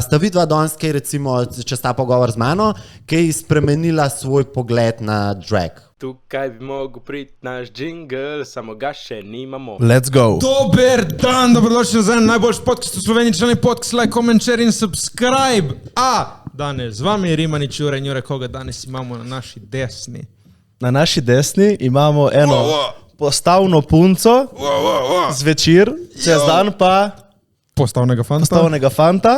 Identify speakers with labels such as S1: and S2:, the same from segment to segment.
S1: sta vidva danes, kaj recimo, če sta pogovor z mano, kaj je spremenila svoj pogled na drag?
S2: Tukaj bi mogel priti naš jingle, samo ga še nimamo.
S3: Let's go.
S4: Dober dan, dobrodošli nazaj na najboljši podcast v Sloveniji, člani podcast, like, comment, share in subscribe. Danes z vami je Rimanič Jure in Jure, koga danes imamo na naši desni?
S3: Na naši desni imamo eno postavno punco zvečer, čez dan pa
S4: Postavnega fanta.
S3: postavnega fanta.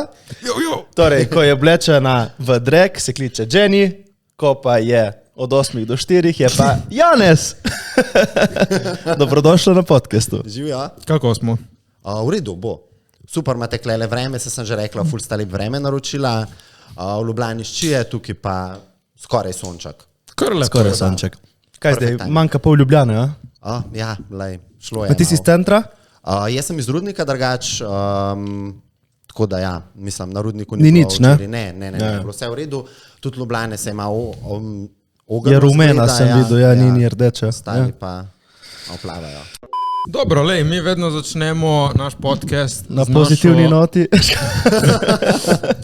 S3: Torej, ko je oblečena v drag, se kliče Jenny, ko pa je od 8 do 4, je pa Janez. Dobrodošla na podcastu.
S1: Živijo?
S4: Kako smo?
S1: V redu, bo. Super, imate klele vreme, se sem že rekla, ful sta lep vreme naročila. V Ljubljani ščije, tukaj pa skoraj sonček.
S3: Skoraj sonček. Kaj zdaj,
S1: Perfect time.
S3: manjka pol Ljubljane, ja?
S1: Ja, lej, šlo je.
S3: Pa ti si iz centra?
S1: Jaz sem iz Rudnika drugač, tako da ja, mislim, na Rudniku
S3: Ni
S1: bilo
S3: nič, ne?
S1: včeraj. Ne,
S3: Ja.
S1: bilo vse v redu. Tudi Ljubljane se ima ogenj.
S3: Je rumena, sem videl, ja, ni rdeča.
S1: Ostali
S3: Ja.
S1: pa plavajo.
S4: Dobro, lej, mi vedno začnemo naš podcast
S3: Na
S4: z
S3: pozitivni
S4: našo-
S3: noti.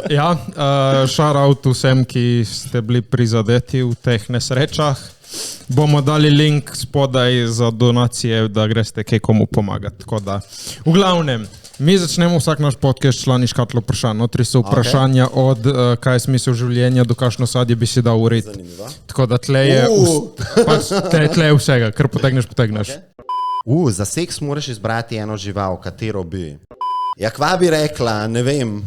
S4: Ja, shout out vsem, ki ste bili prizadeti v teh nesrečah. Bomo dali link spodaj za donacije, da greste kaj komu pomagati. Tako da, v glavnem, mi začnemo vsak naš podcast člani škatlo vprašanj. Notri so vprašanja od kaj je smisel življenja, do kakšno sadje bi si dal uriti.
S1: Zanimivo.
S4: Tako da tle je, pač tle je vsega, kar potegneš.
S1: Za seks moraš izbrati eno žival, katero bi. Ja, kva bi rekla, ne vem.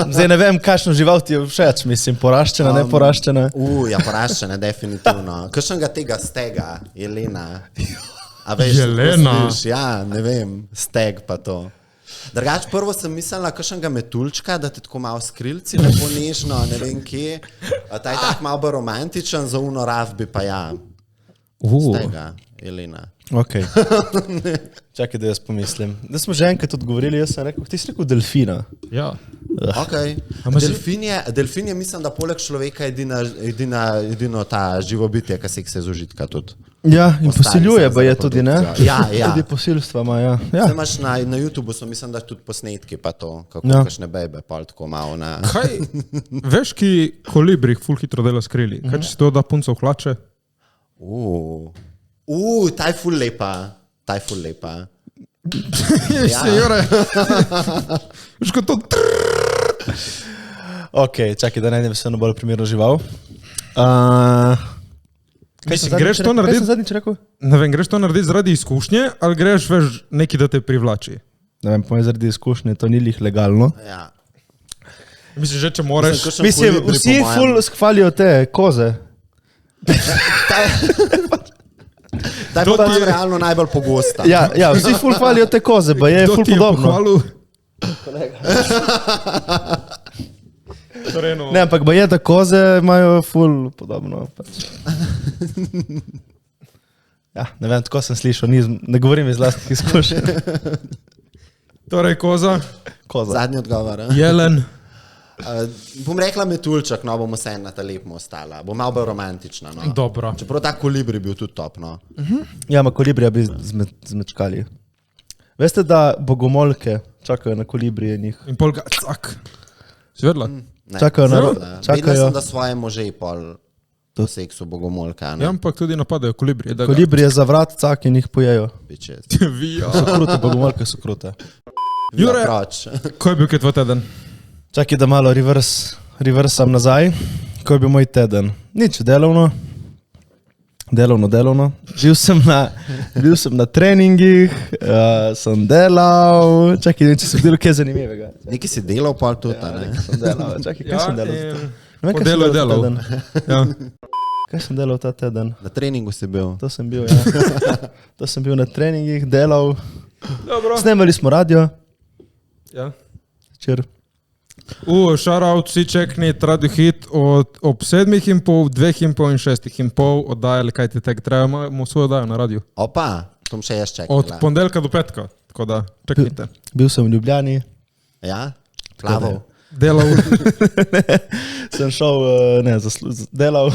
S3: Zdaj ne vem, kakšno žival ti je všeč, mislim, poraščena, ne poraščena.
S1: Ja, poraščene, definitivno. Kakšnega tega stega, Jelena. A veš,
S4: Jelena?
S1: kako sliš? Ja, ne vem, steg pa to. Drugač, prvo sem mislila kakšnega metuljčka, da te tako malo skrilci, lepo nežno, ne vem kje. Ta je tako malo bolj romantičen, za uno raf bi pa ja. Stega, Jelena.
S3: Ok. Čakaj, da jaz pomislim. Da smo že enkrat odgovorili, jaz sem rekel, ti si rekel delfina.
S4: Ja.
S1: Okay. Delfin je, mislim, da poleg človeka edino ta živo bitje, ki se z užitka tudi.
S3: Ja, in
S1: Ostali
S3: posiljuje,
S1: so
S3: pa je
S1: za
S3: tudi, ne?
S1: reprodukcijo. Ja.
S3: Tudi posilstva ima, ja. Ja.
S1: Zdaj imaš na YouTubeu, so mislim, da tudi posnetki pa to, kako
S3: Ja.
S1: kakšne bebe, pol tako malo na...
S4: Kaj, veš, ki kolibri ful hitro dela skrili? Kaj, če si to da punco v hlače?
S1: Ta je ful lepa. Ta je ful lepa.
S4: Ja, Jure. Veš, kot to...
S3: Ok, čakaj, da najdem vseeno bolj primerno žival.
S4: Mislim, greš to narediti?
S3: Kaj sem zadnjič rekel?
S4: Ne vem, greš to narediti zaradi izkušnje, ali greš, veš, neki, da te privlači?
S3: Ne vem, po mojem zaradi izkušnje, to ni lih legalno.
S1: Ja.
S4: Mislim, že če moraš...
S1: Kakšen
S3: Mislim,
S1: kolibri,
S3: vsi
S1: po mojem.
S3: ful hvalijo te koze.
S1: Ta je
S4: To
S1: pa
S4: ti je-
S1: realno najbolj pogosta.
S3: Ja, vsi ful hvalijo te koze, pa je
S4: Kdo
S3: ful
S4: ti je
S3: podobno.
S4: pohvalil? Torej, no.
S3: Ne, ampak ba je, da koze imajo ful podobno. Pač. Ja, ne vem, tako sem slišal, ne govorim iz lastnih izkušenj.
S4: Torej, koza,
S3: Koza.
S1: Zadnji odgovor.
S4: jelen.
S1: Bom rekla metuljček, no bomo se na ta lepo ostala. Bo malo bolj romantična. No.
S4: Dobro.
S1: Čeprav ta kolibri bil tudi top. No.
S3: Ja, ma kolibrija bi zmečkali. Veste, da bogomolke čakajo na kolibrije njih?
S4: In pol ga, cak. Si vedela?
S1: Ne,
S3: Čakajo na
S1: zelo,
S3: ro-
S1: ne.
S3: čakajo-
S1: Vedela sem, da svoje može pol po seksu bogomolka.
S4: Ja, ampak tudi napadajo kolibri.
S3: Kolibrije za vrat cak in jih pojejo.
S4: Vija.
S3: So krute, bogomolke so krute.
S4: Jure,
S1: Proč.
S4: ko je bil kaj tvoj teden?
S3: Čakaj, da malo reversam nazaj. Ko je bil moj teden? Nič, delovno. Bil sem na treningih, sem delal. Čakaj, ne vem, če sem delal kaj zanimivega.
S1: Nekaj si delal pol tudi, ne?
S3: Sem delal, čakaj, kaj sem delal? Ne vem,
S4: po
S3: kaj sem
S4: delu je
S3: delal ta
S4: delal.
S3: teden.
S4: Ja.
S3: Kaj sem delal ta teden?
S1: Na treningu si bil.
S3: To sem bil, ja. To sem bil na treningih, delal.
S4: Dobro.
S3: Snemali smo radio.
S4: Ja.
S3: Včer.
S4: Shoutout vsi čekni Radio Hit ob 7:30, 2:30 in 6:30 oddajali, kaj ti tek treba, imamo svojo oddajo na radiju.
S1: Opa, to bom še jaz čekal.
S4: Od ponedeljka do petka, tako da čeknite.
S3: Bil sem v Ljubljani.
S1: Ja? Plaval.
S4: Delal.
S3: Sem šel, delal.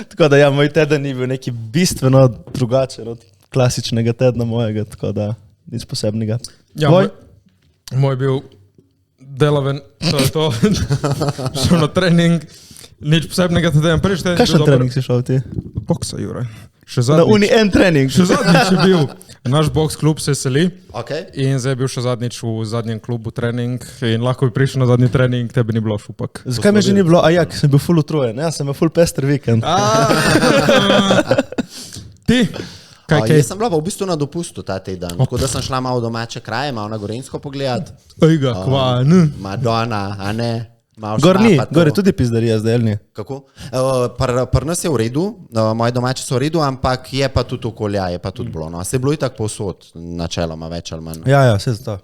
S3: Tako da ja, moj teden ni bil neki bistveno drugačen od klasičnega tedna mojega, tako da nič posebnega.
S4: Ja, moj je bil delaven, to je to. Šel na trening, nič posebnega teden.
S3: Kakšen trening si šel ti?
S4: Boksa, Jure.
S3: Na uni en trening.
S4: Še zadnjič je bil. Naš boks klub se seli
S1: Okay.
S4: in zdaj je bil še zadnjič v zadnjem klubu trening in lahko bi prišel na zadnji trening, tebe ni bilo šupak.
S3: Zakaj me že ni bilo? Ker sem bil full utrujen. Ja, sem imel full pester vikend.
S4: Ti?
S1: Jaz sem bila pa v bistvu na dopustu ta teden, tako da sem šla malo v domače kraje, malo na Gorenjsko pogledat.
S4: Ejga, kva, ne.
S1: Madonna, a ne?
S3: Gor ni, gor je tudi pizdarija zdaj, ali ni?
S1: Kako? Pri nas je v redu, moji domači so v redu, ampak je pa tudi okolja, je pa tudi bilo. No. Se je bilo itak povsod, načeloma več ali manj.
S3: Ja, se je to.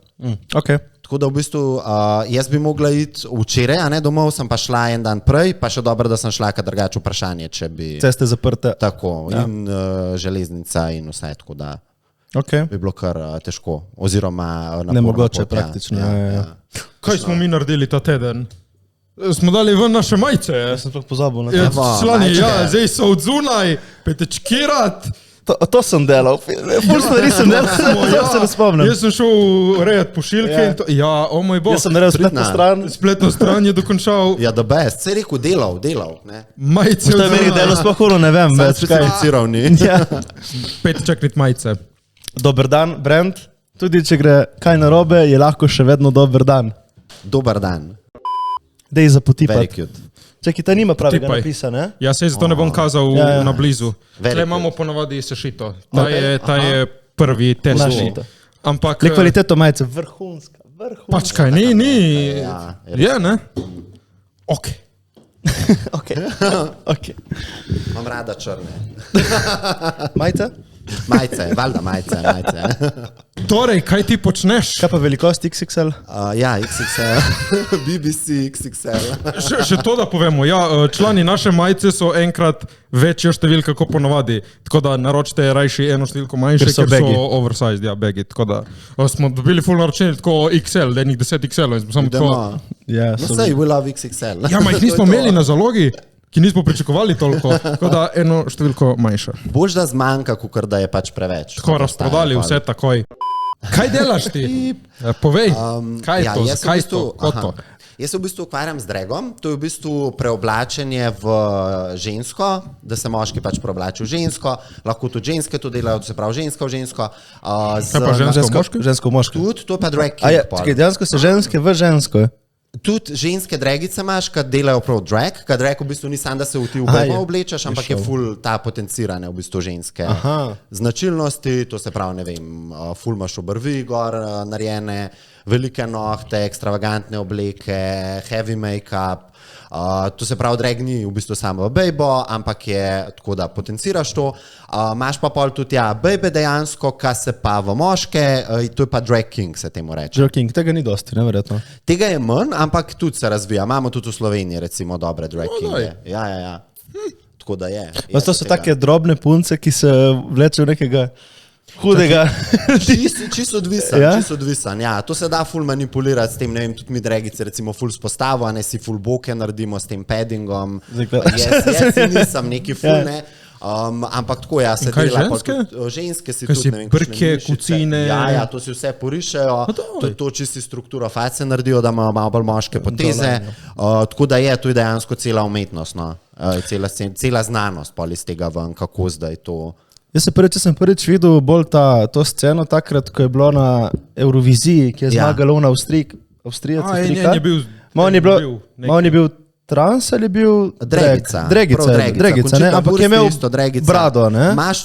S3: Okay.
S1: Tako da v bistvu jaz bi mogla iti včeraj, a ne domov, sem pa šla en dan prej, pa še dobro, da sem šla, kad drugače vprašanje, če bi...
S3: Ceste zaprte.
S1: Tako, ja. In železnica in vse, tako da bi bilo kar težko, oziroma naporno.
S3: Nemogoče praktično. Ja.
S4: Kaj smo mi naredili ta teden? Smo dali ven naše majice.
S3: Jaz sem sploh pozabil na to.
S4: Slani, zdaj so od zunaj, petečkirat.
S3: To sem delal, ful stvari sem delal, se ne spomnim.
S4: Jaz sem šel rejati pošiljke in to, o moj bog.
S3: Jaz sem naredil spletno stran.
S4: Spletno stran je dokončal.
S1: Ja, the best, se je rekel delal, ne.
S4: Majice od
S3: zunaj. Šta je meni delal, sploh hulo ne vem več.
S1: Sam specificiral ni.
S4: Petečeknit majice.
S3: Dober dan, Brent. Tudi če gre kaj narobe, je lahko še vedno dober dan.
S1: Dober dan.
S3: Dej zapotipati.
S1: Very cute.
S3: Čakaj, ta nima pravega napisa, ne?
S4: Ja, se zato ne bom kazal na blizu. Tle imamo ponavadi sešito. Ta je prvi test. Ampak...
S3: Le kvaliteto majice, vrhunska.
S4: Pač kaj, ni. Je, ne? Ok.
S1: Imam rada črne.
S3: Majice?
S1: Majice, valjda majice.
S4: Torej, kaj ti počneš?
S3: Kaj pa velikost XXL?
S1: Ja, XXL. BBC XXL.
S4: Še to, da povemo. Ja, člani naše majice so enkrat večjo številka kot ponovadi. Tako da naročite rajši eno številko manjše, ker so oversized, ja, begi. Tako da smo dobili full naročeni tako XL, da je njih 10 XL.
S1: Say, we love XXL.
S4: Ja, ma jih nismo imeli na zalogi, ki nismo pričakovali toliko, tako da eno številko manjša.
S1: Bož da zmanjka, kukor da je pač preveč.
S4: Tako razprodali vse takoj. Kaj delaš ti? Povej, kaj je to?
S1: Jaz se v bistvu ukvarjam z dragom, to je v bistvu preoblačenje v žensko, da se moški pač preoblači v žensko, lahko tudi ženske to delajo, to se pravi ženska v žensko.
S4: Kaj pa žensko v moški?
S3: Žensko v moški.
S1: Tudi, to je pa drag king.
S3: Čakaj, dejansko se ženske v žensko.
S1: Tudi ženske dragice imaš, kad delajo prav drag, kad drag v bistvu ni sam, da se v ti ubojmo oblečeš, ampak je ful ta potencirane v bistvu ženske značilnosti, to se pravi, ne vem, ful imaš obrvi gor narejene, velike nohte, ekstravagantne obleke, heavy make-up, to se pravi, drag ni v bistvu samo bejbo, ampak je tako, da potenciraš to, imaš pa pol tudi bejbe dejansko, ka se pa v moške, to je pa drag king, se temu reče.
S3: Drag king, tega ni dosti, neverjetno.
S1: Tega je manj, ampak tudi se razvija, imamo tudi v Sloveniji recimo dobre drag kinge. Ja. Tako da je.
S3: To so take drobne punce, ki se vlečejo nekega hudega.
S1: Čisto odvisen, ja. To se da ful manipulirati s tem, ne vem, tudi mi dragice recimo ful spostavo, a ne si ful boke naredimo s tem paddingom. Jaz nisem neki ful, ne. Ampak tako, ja, se dela. Ženske si tudi, ne vem,
S4: brke, kucine.
S1: Ja, to si vse porišejo, to čisti strukturo face naredijo, da imajo malo bolj moške poteze. Tako da je, to je dejansko cela umetnost, no. Cela znanost pol iz tega ven, kako zdaj to...
S3: Jaz sem prvič videl bolj to sceno takrat, ko je bilo na Euroviziji, ki je zmagala na Avstrijec. On je bil trans ali je bil Dregica, ne? Ampak je imel brado, ne?
S1: Imaš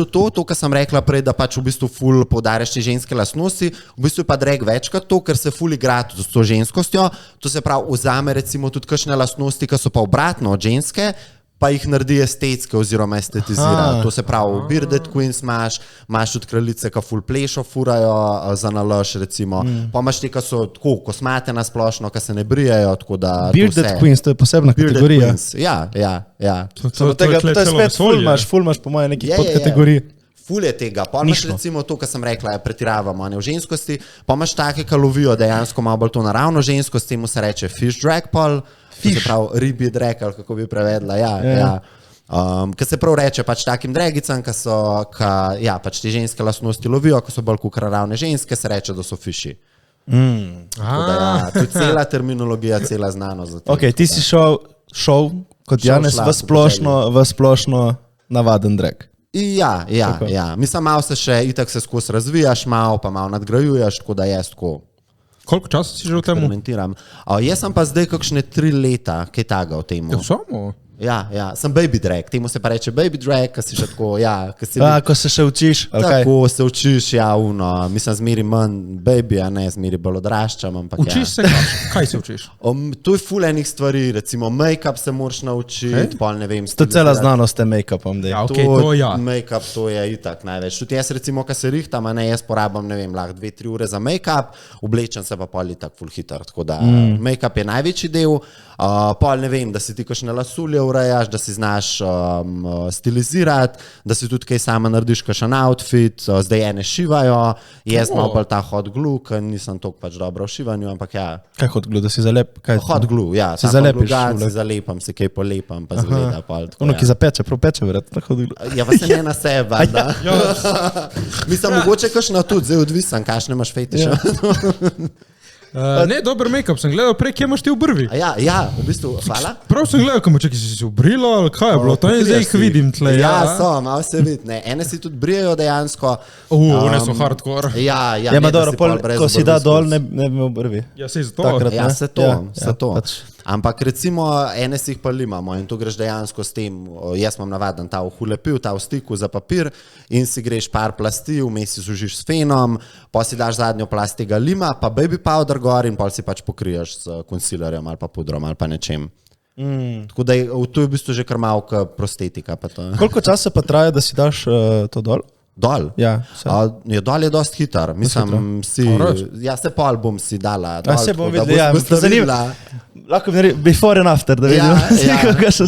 S1: tudi to, kar sem rekla prej, da pač v bistvu ful poudarjaš te ženske lastnosti, v bistvu je pa drag večkrat to, ker se ful igra tudi s to ženskostjo, to se pravi vzame recimo tudi kakšne lastnosti, ki so pa obratno od ženske, pa jih naredi estetske oziroma estetizira. To se pravi, bearded queens imaš tudi kraljice, ki ful plešo furajo za nalaž, recimo. Pa imaš te, ki so tako kosmate na splošno, ki se ne brijajo, tako da...
S3: Bearded queens, to je posebna kategorija.
S1: Ja.
S3: To je spet ful imaš po moje nekih podkategorij.
S1: Ful je tega, pa imaš recimo to, kar sem rekla, pretiravamo v ženskosti, pa imaš take, ki lovijo dejansko malo bolj to naravno ženskost, temu se reče fish drag pol, se pravi ribi drag, ali kako bi prevedla, ja. Ker se prav reče pač takim dragicam, pač te ženske lastnosti lovijo, ko so bolj kukraravne ženske, se reče, da so fiši. To je cela terminologija, cela znanost.
S3: Ok, ti si šel kot Janez v splošno navaden drag.
S1: Ja. Mislim, malo se še itak se skozi razvijaš, malo pa malo nadgrajuješ, tako da jaz tako
S4: Koliko časa si že v tem?
S1: Jaz sem pa zdaj kakšne 3 leta, kaj taga v tem.
S4: Samo?
S1: Ja, sem baby drag, temu se pa reče baby drag, ko si še tako,
S3: ko se še učiš,
S1: tako se učiš, mislim, zmeri manj baby, a ne, zmeri bolj odraščam, ampak
S4: učiš se, kaj se učiš?
S1: Tu je ful enih stvari, recimo make-up se moraš naučiti, pol ne vem.
S3: To je cela znanost te make-upom, da je.
S1: Make-up, to je itak največ. Tudi jaz recimo, ko se rihtam, a ne, jaz porabam, ne vem, lahko 2-3 ure za make-up, oblečem se pa pol itak ful hiter, tako da make-up je največji del, pol ne vem, da si ti kakšne lasulje urejaš, da si znaš stilizirati, da si tudi kaj sama narediš kakšen outfit, zdaj ene šivajo, jaz malo bolj ta hot glue, ker nisem toliko pač dobro v šivanju, ampak ja.
S3: Kaj hot glue, da si zalep?
S1: Hot glue, ja.
S3: Si zalepiš?
S1: Si zalepam, si kaj polepam, pa zgleda pol.
S3: Ono, ki zapeče, propeče, verjetno, hot glue.
S1: Ja, pa se ne na sebe, da. Mislim, mogoče kakšno tudi, zdaj odvisen, kakšne imaš fetiše.
S4: Ne, dober make-up sem gledal prej, kje imaš ti v brvi.
S1: Ja, v bistvu, hvala.
S4: Prav sem gledal, ko moče, ki si se obrilo, ali kaj je bilo, to je zdaj jih vidim tle.
S1: Ja, so, malo se vidi, ne, ene si tudi brijejo dejansko.
S4: One so hardcore.
S1: Ja,
S3: ma dobro, ko si da dol, ne bi imel brvi.
S4: Ja, se iz toho.
S1: Ja, se to. Ampak recimo, ene si jih pa limamo in tu greš dejansko s tem, jaz imam navaden ta v hulepil, ta v stiku za papir in si greš par plasti, vmes si zužiš s fenom, pa si daš zadnjo plast tega lima, pa baby powder gor in pol si pač pokriješ s concealerjem ali pa pudrom ali pa nečem. Tako da to je v bistvu že kar malo prostetika.
S3: Koliko časa pa traja, da si daš to dol?
S1: Dol?
S3: Ja,
S1: dol je dost hitar. Mislim, se pol bom si dala dol.
S3: Se bom videl, ja. Zanimljivo. Lahko mi reči before and after, da vidim.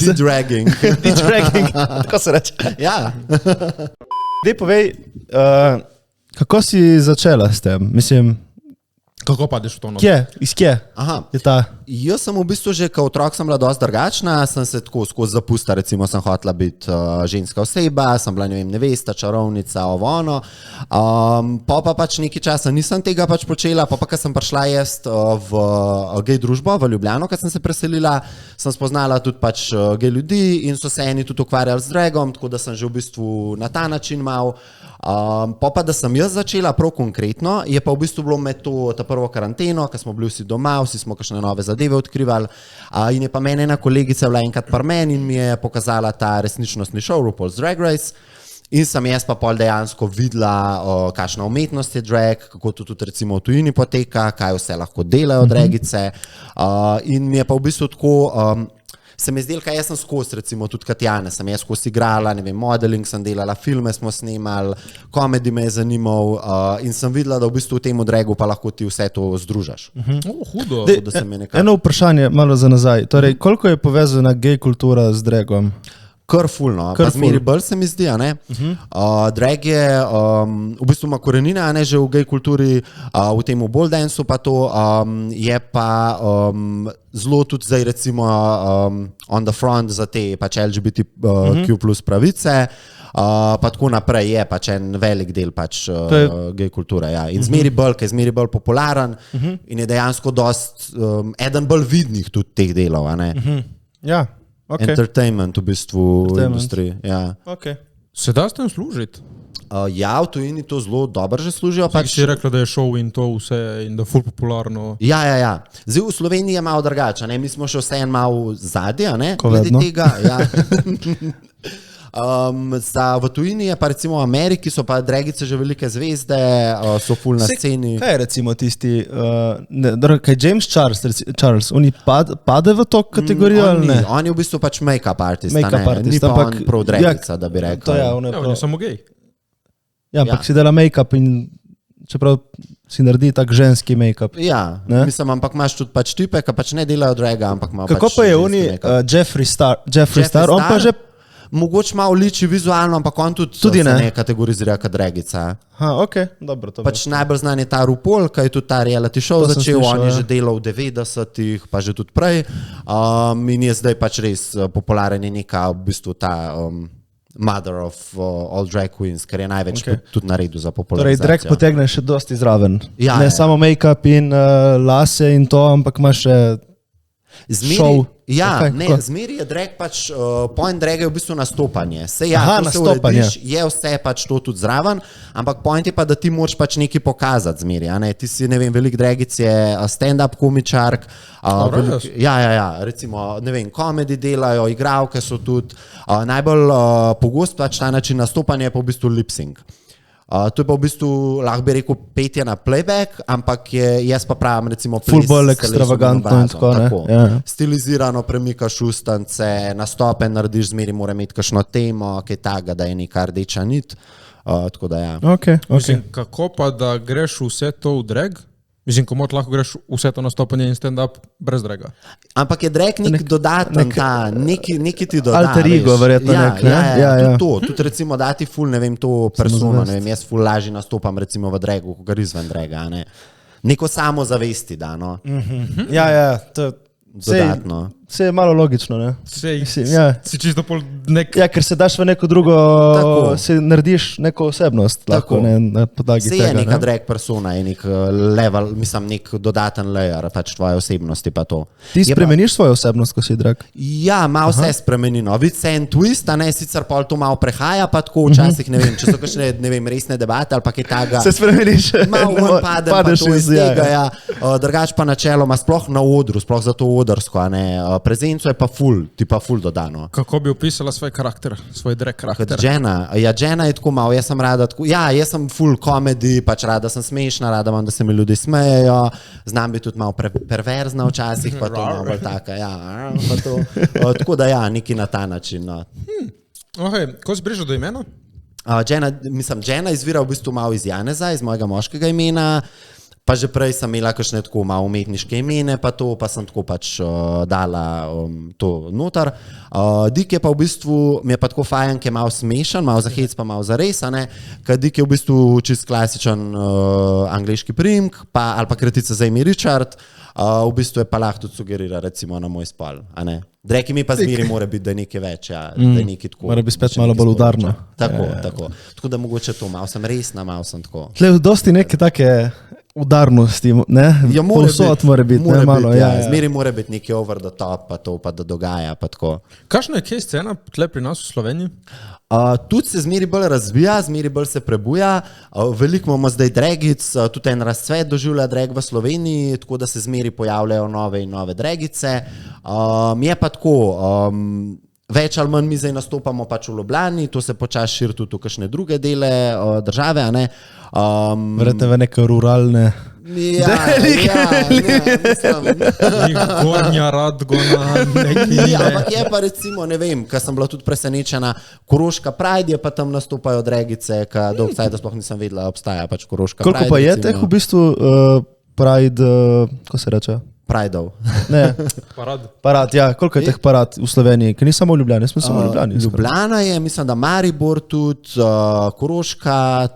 S1: De-dragging.
S3: De-dragging, tako se reče.
S1: Ja.
S3: Dej povej, kako si začela s tem? Mislim,
S4: kako padeš v to noč?
S3: Iz kje?
S1: Aha.
S3: Je ta?
S1: Jaz sem v bistvu že, ko otrok sem bila dosti drugačna, sem se tako skozi zapusta, recimo sem hotela biti ženska oseba, sem bila, ne vem, nevesta, čarovnica, ono. Pa pač nekaj časa nisem tega pač počela, pa ko sem prišla jaz v gej družbo v Ljubljano, ko sem se preselila, sem spoznala tudi pač gej ljudi in so se eni tudi ukvarjali z dragom, tako da sem že v bistvu na ta način mal. Pa da sem jaz začela prav konkretno, je pa v bistvu bilo med to ta prvo karanteno, ko smo bili vsi doma, vsi smo kakšne nove zadeve odkrivali in je pa meni ena kolegica bila enkrat par meni in mi je pokazala ta resničnostni show RuPaul's Drag Race in sem jaz pa pol dejansko videla, kakšna umetnost je drag, kako to tudi recimo v tujini poteka, kaj vse lahko delajo dragice in mi je pa v bistvu tako se mi zdelo, kaj jaz sem skozi, recimo tudi Katjane, sem jaz skozi igrala, ne vem, modeling sem delala, filme smo snemali, komedi me je zanimal in sem videla, da v bistvu v tem dragu pa lahko ti vse to združaš.
S4: Hudo.
S3: Eno vprašanje, malo za nazaj, torej koliko je povezana gej kultura z dragom?
S1: Kar fulno, pa zmeri bolj se mi zdi, a ne? Drag je, v bistvu ima korenine, a ne, že v gej kulturi, v tem ball danceu pa to, je pa zelo tudi zdaj recimo on the front za te pač LGBTQ plus pravice, pa tako naprej je pač en velik del pač gej kulture, ja. In zmeri bolj, ker je zmeri bolj popularen in je dejansko dost, eden bolj vidnih tudi teh delov, a ne?
S3: Ja. Okay.
S1: Entertainment v bistvu v industriji. Ja.
S3: Okay.
S4: Se da s tem služiti?
S1: Ja, v tujini to zelo dobro že služijo.
S4: Pač si rekla, da je šov in to vse in da je ful popularno.
S1: Ja. Zdaj v Sloveniji je malo drugače, ne? Mi smo še vse en malo zadje, ne?
S3: Glede
S1: tega, ja. V tujini je pa recimo v Ameriki so pa dragice že velike zvezde, so ful na sceni.
S3: Kaj je recimo tisti, kaj James Charles, oni pade v to kategorijo ali ne?
S1: On je v bistvu pač make-up artist,
S3: ni pa
S1: on prav dragica, da bi rekel.
S4: On je samo gej.
S3: Ja, ampak si dela make-up in čeprav si naredi tak ženski make-up.
S1: Ja, mislim, ampak imaš tudi pač tipe, ki pač ne delajo draga, ampak ima pač
S3: kako pa je oni, Jeffree Star, on pa že
S1: mogoče malo liči vizualno, ampak on tudi ne kategorizira kot dragica.
S3: Ok, dobro. To
S1: pač najbolj znan je ta RuPaul, ki je tudi ta reality show začel, on je že delal v 90-ih, pa že tudi prej. In je zdaj pač res popularen je neka v bistvu ta mother of all drag queens, ker je največ tudi naredil za popularizacijo.
S3: Torej, drag potegne še dosti zraven.
S1: Ja,
S3: ne samo make-up in lase in to, ampak ima še show.
S1: Ja, zmeri je drag pač, point draga je v bistvu nastopanje.
S3: Nastopanje.
S1: Je vse pač to tudi zraven, ampak point je pa, da ti moraš pač nekaj pokazati zmeri. Ti si, ne vem, velik dragic je stand-up komičark, recimo, ne vem, komedi delajo, igralke so tudi, najbolj pogost pač ta način nastopanja je pa v bistvu lip-sync. To je pa v bistvu, lahko bi rekel, petje na playback, ampak jaz pa pravim, recimo,
S3: ful bolj ekstravagantno in tako.
S1: Stilizirano premikaš ustance, nastope narediš, zmeri mora imeti kakšno temo, kaj taga, da je neka rdeča nit. Tako da ja.
S4: Mislim, kako pa, da greš vse to v drag? Mislim, komot lahko greš vse to nastopanje in stand-up brez draga.
S1: Ampak je drag nek dodaten, neki ti dodaten.
S3: Alter ego, verjetno nek.
S1: Tudi recimo dati ful, ne vem, to persono, ne vem, jaz ful lažje nastopam recimo v dragu, kot izven draga, ne. Neko samozavesti da, no.
S3: To
S1: dodatno.
S3: Vse je malo logično, ne?
S4: Si čisto pol nek...
S3: Ja, ker se daš v neko drugo, si narediš neko osebnost, lahko ne na podlagi tega.
S1: Se je neka drag persona, je nek level, mislim, nek dodaten layer pač tvoje osebnosti pa to.
S3: Ti spremeniš svojo osebnost, ko si drag?
S1: Ja, malo se spremeni, no. Vid se en twist, a ne, sicer pol to malo prehaja, pa tako včasih, ne vem, če so kakšne, ne vem, resne debate ali pa kaj taga.
S3: Se spremeniš.
S1: Malo padem, pa to iz tega, ja. Drugač pa načeloma, sploh na odru, sploh za to odrsko, a ne, prezenco je pa ful, ti pa ful dodano.
S4: Kako bi opisala svoj karakter, svoj drag karakter?
S1: Kot Jenna. Ja, Jenna je tako malo, jaz sem rada tako, ja, jaz sem ful komedi, pač rada sem smešna, rada imam, da se mi ljudje smejejo, znam biti tudi malo perverzna včasih, pa to malo bolj taka, ja, pa to. Tako da ja, neki na ta način, no.
S4: Ko si prišel do imena?
S1: Jenna izvira v bistvu malo iz Janeza, iz mojega moškega imena, pa že prej sem imela kakšne tako malo umetniške imene, pa sem tako pač dala to noter. Dik je pa v bistvu, mi je pa tako fajn, ki je malo smešen, malo za hec, pa malo za res, a ne, ker Dik je v bistvu čist klasičen angleški priimek, ali pa kratica za ime Richard, v bistvu je pa lahko tudi sugerira recimo na moj spol, a ne. Drag ime pa zmeri mora biti, da je nekaj več, ja, da je nekaj tako.
S3: Mora biti spet malo bolj udarno.
S1: Tako. Tako da mogoče to, malo sem resna, malo sem tako.
S3: Tle, dosti neke take udarnosti, ne?
S1: Ja,
S3: povsod mora biti, ne malo.
S1: Zmeri mora biti nekaj over the top, pa to pa da dogaja, pa tako.
S4: Kakšna je kaj scena tle pri nas v Sloveniji?
S1: Tudi se zmeri bolj razvija, zmeri bolj se prebuja, veliko imamo zdaj dragic, tudi en razcvet doživlja drag v Sloveniji, tako da se zmeri pojavljajo nove in nove dragice. Je pa tako, več ali manj mi zdaj nastopamo pač v Ljubljani, to se počasi širi tudi v kakšne druge dele države, a ne.
S3: Verjetno v neke ruralne
S4: Gornja Radgona, neki
S1: ampak je pa recimo, ne vem, ker sem bila tudi presenečena, Koroška Pride je pa tam nastopajo dragice, ker dolgo cajta sploh nisem vedela, obstaja pač Koroška Pride.
S3: Koliko pa je teh v bistvu Pride, ko se reče?
S1: Prideov.
S3: Ne.
S4: Parad,
S3: ja. Koliko je teh parad v Sloveniji? Ker ni samo v Ljubljani, smo samo v Ljubljani.
S1: Ljubljana je, mislim, da Maribor tudi, Koroška,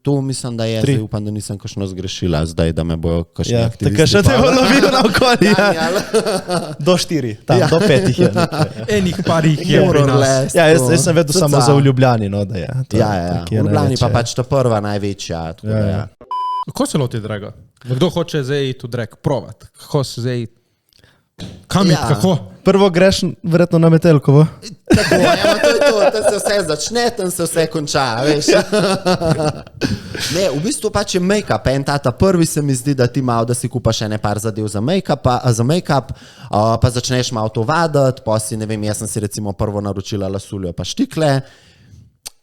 S1: to mislim, da je, zdaj upam, da nisem kakšno zgrešila, zdaj, da me bojo kakšni aktivisti.
S3: Tako še te bo lovilo na okolje. Do 4, tam, do 5 je.
S4: Enih parih je pri nas.
S3: Ja, jaz sem vedel samo za v Ljubljani, no, da je.
S1: Ja, v Ljubljani pa pač ta prva največja.
S4: Kako se loti draga? Kdo hoče zdaj iti v drag provat? Kako se zdaj... Kam iti, kako?
S3: Prvo greš verjetno na Metelkovo.
S1: Tako, to se vse začne, tam se vse konča, veš. Ne, v bistvu pač je make-up, en tata prvi se mi zdi, da ti malo, da si kupaš ene par zadev za make-up, pa začneš malo to vadati, pa si, ne vem, jaz sem si recimo prvo naročila lasuljo pa štikle,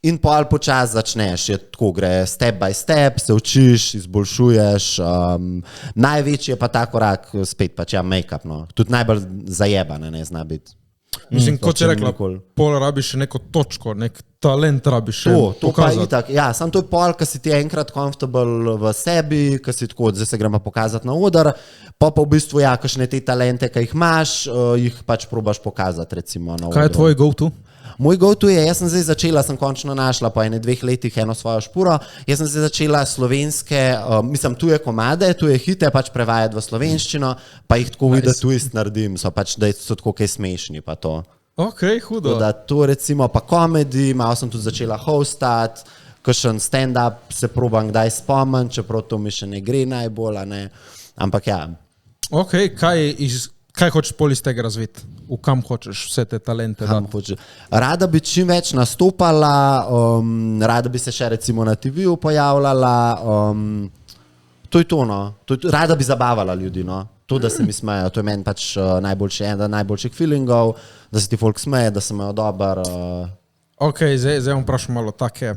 S1: in pol počas začneš, je tako, gre step by step, se učiš, izboljšuješ, največji je pa ta korak, spet pač ja, make-up, no. Tudi najbolj zajebane, ne zna biti.
S4: Mislim, kot si rekla, pol rabiš neko točko, nek talent rabiš še pokazati.
S1: To pa itak, ja, sam to je pol, ko si ti enkrat comfortable v sebi, ko si tako, zdaj se gremo pokazati na oder, pa v bistvu, ja, kakšne te talente, ki jih imaš, jih pač probaš pokazati, recimo, na odru.
S4: Kaj je tvoj go-to?
S1: Moj go-to je, jaz sem zdaj začela, sem končno našla po 1-2 letih eno svojo špuro, jaz sem zdaj začela slovenske, tuje komade, tuje hite pač prevajati v slovenščino, pa jih tako with a twist naredim, so pač, da so tako kaj smešni pa to.
S4: Ok, hudo.
S1: Da to recimo pa komedi, malo sem tudi začela hostati, kakšen stand-up se probam kdaj spomnim, čeprav to mi še ne gre najbolj, ne, ampak ja.
S4: Ok, kaj hočeš pol iz tega razviti? V kam hočeš vse te talente dati?
S1: Rada bi čim več nastopala, rada bi se še recimo na TV-u pojavljala, to je to, no. Rada bi zabavala ljudi, no. To, da se mi smejo, to je meni pač eden najboljših feelingov, da se ti folk smeje, da se imajo dober.
S4: Ok, zdaj vam vprašam malo take.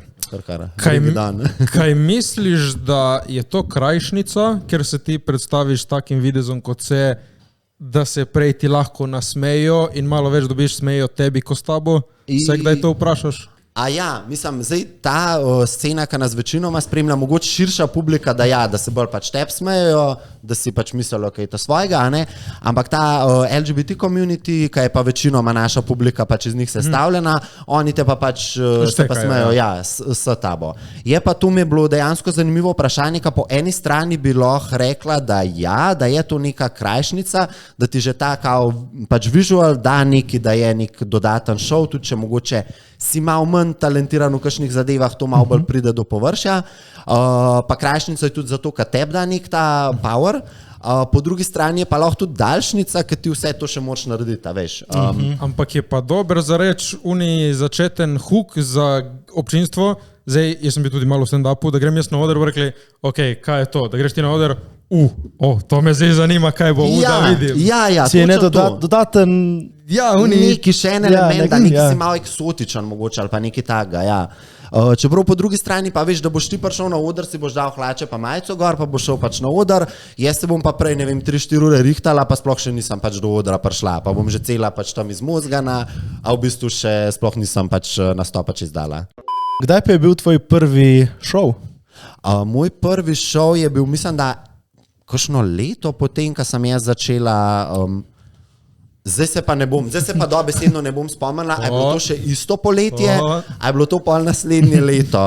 S1: Dan.
S4: Kaj misliš, da je to krajšnica, ker se ti predstaviš s takim videzom kot se, da se prej ti lahko nasmejo in malo več dobiš smejo tebi ko s tabo? Se kdaj to vprašaš?
S1: A ja, zdaj ta scena, ki nas večinoma spremlja, mogoče širša publika, da ja, da se bolj pač teb smejo, da si pač mislijo, kaj je to svojega, ne? Ampak ta LGBT community, ki je pa večinoma naša publika pač iz njih sestavljena, oni te pa pač se pa smejo, ja, s tabo. Je pa tu mi je bilo dejansko zanimivo vprašanje, ka po eni strani bi lahko rekla, da ja, da je to neka krajšnica, da ti že ta kao pač visual da neki, da je nek dodaten šov, tudi če mogoče si malo manj talentiran v kakšnih zadevah, to malo bolj pride do površja. Pa krajšnica je tudi zato, ker tebi da nek ta power. Po drugi strani je pa lahko tudi daljšnica, ker ti vse to še moraš narediti, veš.
S4: Ampak je pa dobro za reči začeten hook za občinstvo. Zdaj, jaz sem bil tudi malo v stand-upu, da grem jaz na oder, rekli, ok, kaj je to, da greš ti na oder, to me zdaj zanima, kaj bo, da vidim.
S1: Ja,
S3: si je ne dodaten...
S4: Ja,
S1: neki še en element, da neki si malo eksotičen mogoče, ali pa neki takega, ja. Čeprav po drugi strani pa veš, da boš ti prišel na oder, si boš dal hlače pa majico gor, pa boš šel pač na oder, jaz se bom pa prej, 3-4 ure rihtala, pa sploh še nisem pač do odra prišla, pa bom že cela pač tam izmozgana, a v bistvu še sploh nisem pač nastopač izdala.
S3: Kdaj pa je bil tvoj prvi šov?
S1: Moj prvi šov je bil, mislim, da kakšno leto potem, ko sem jaz začela... Zdaj se pa dobesedno ne bom spomnila, a je bilo to še isto poletje, a je bilo to pol naslednje leto.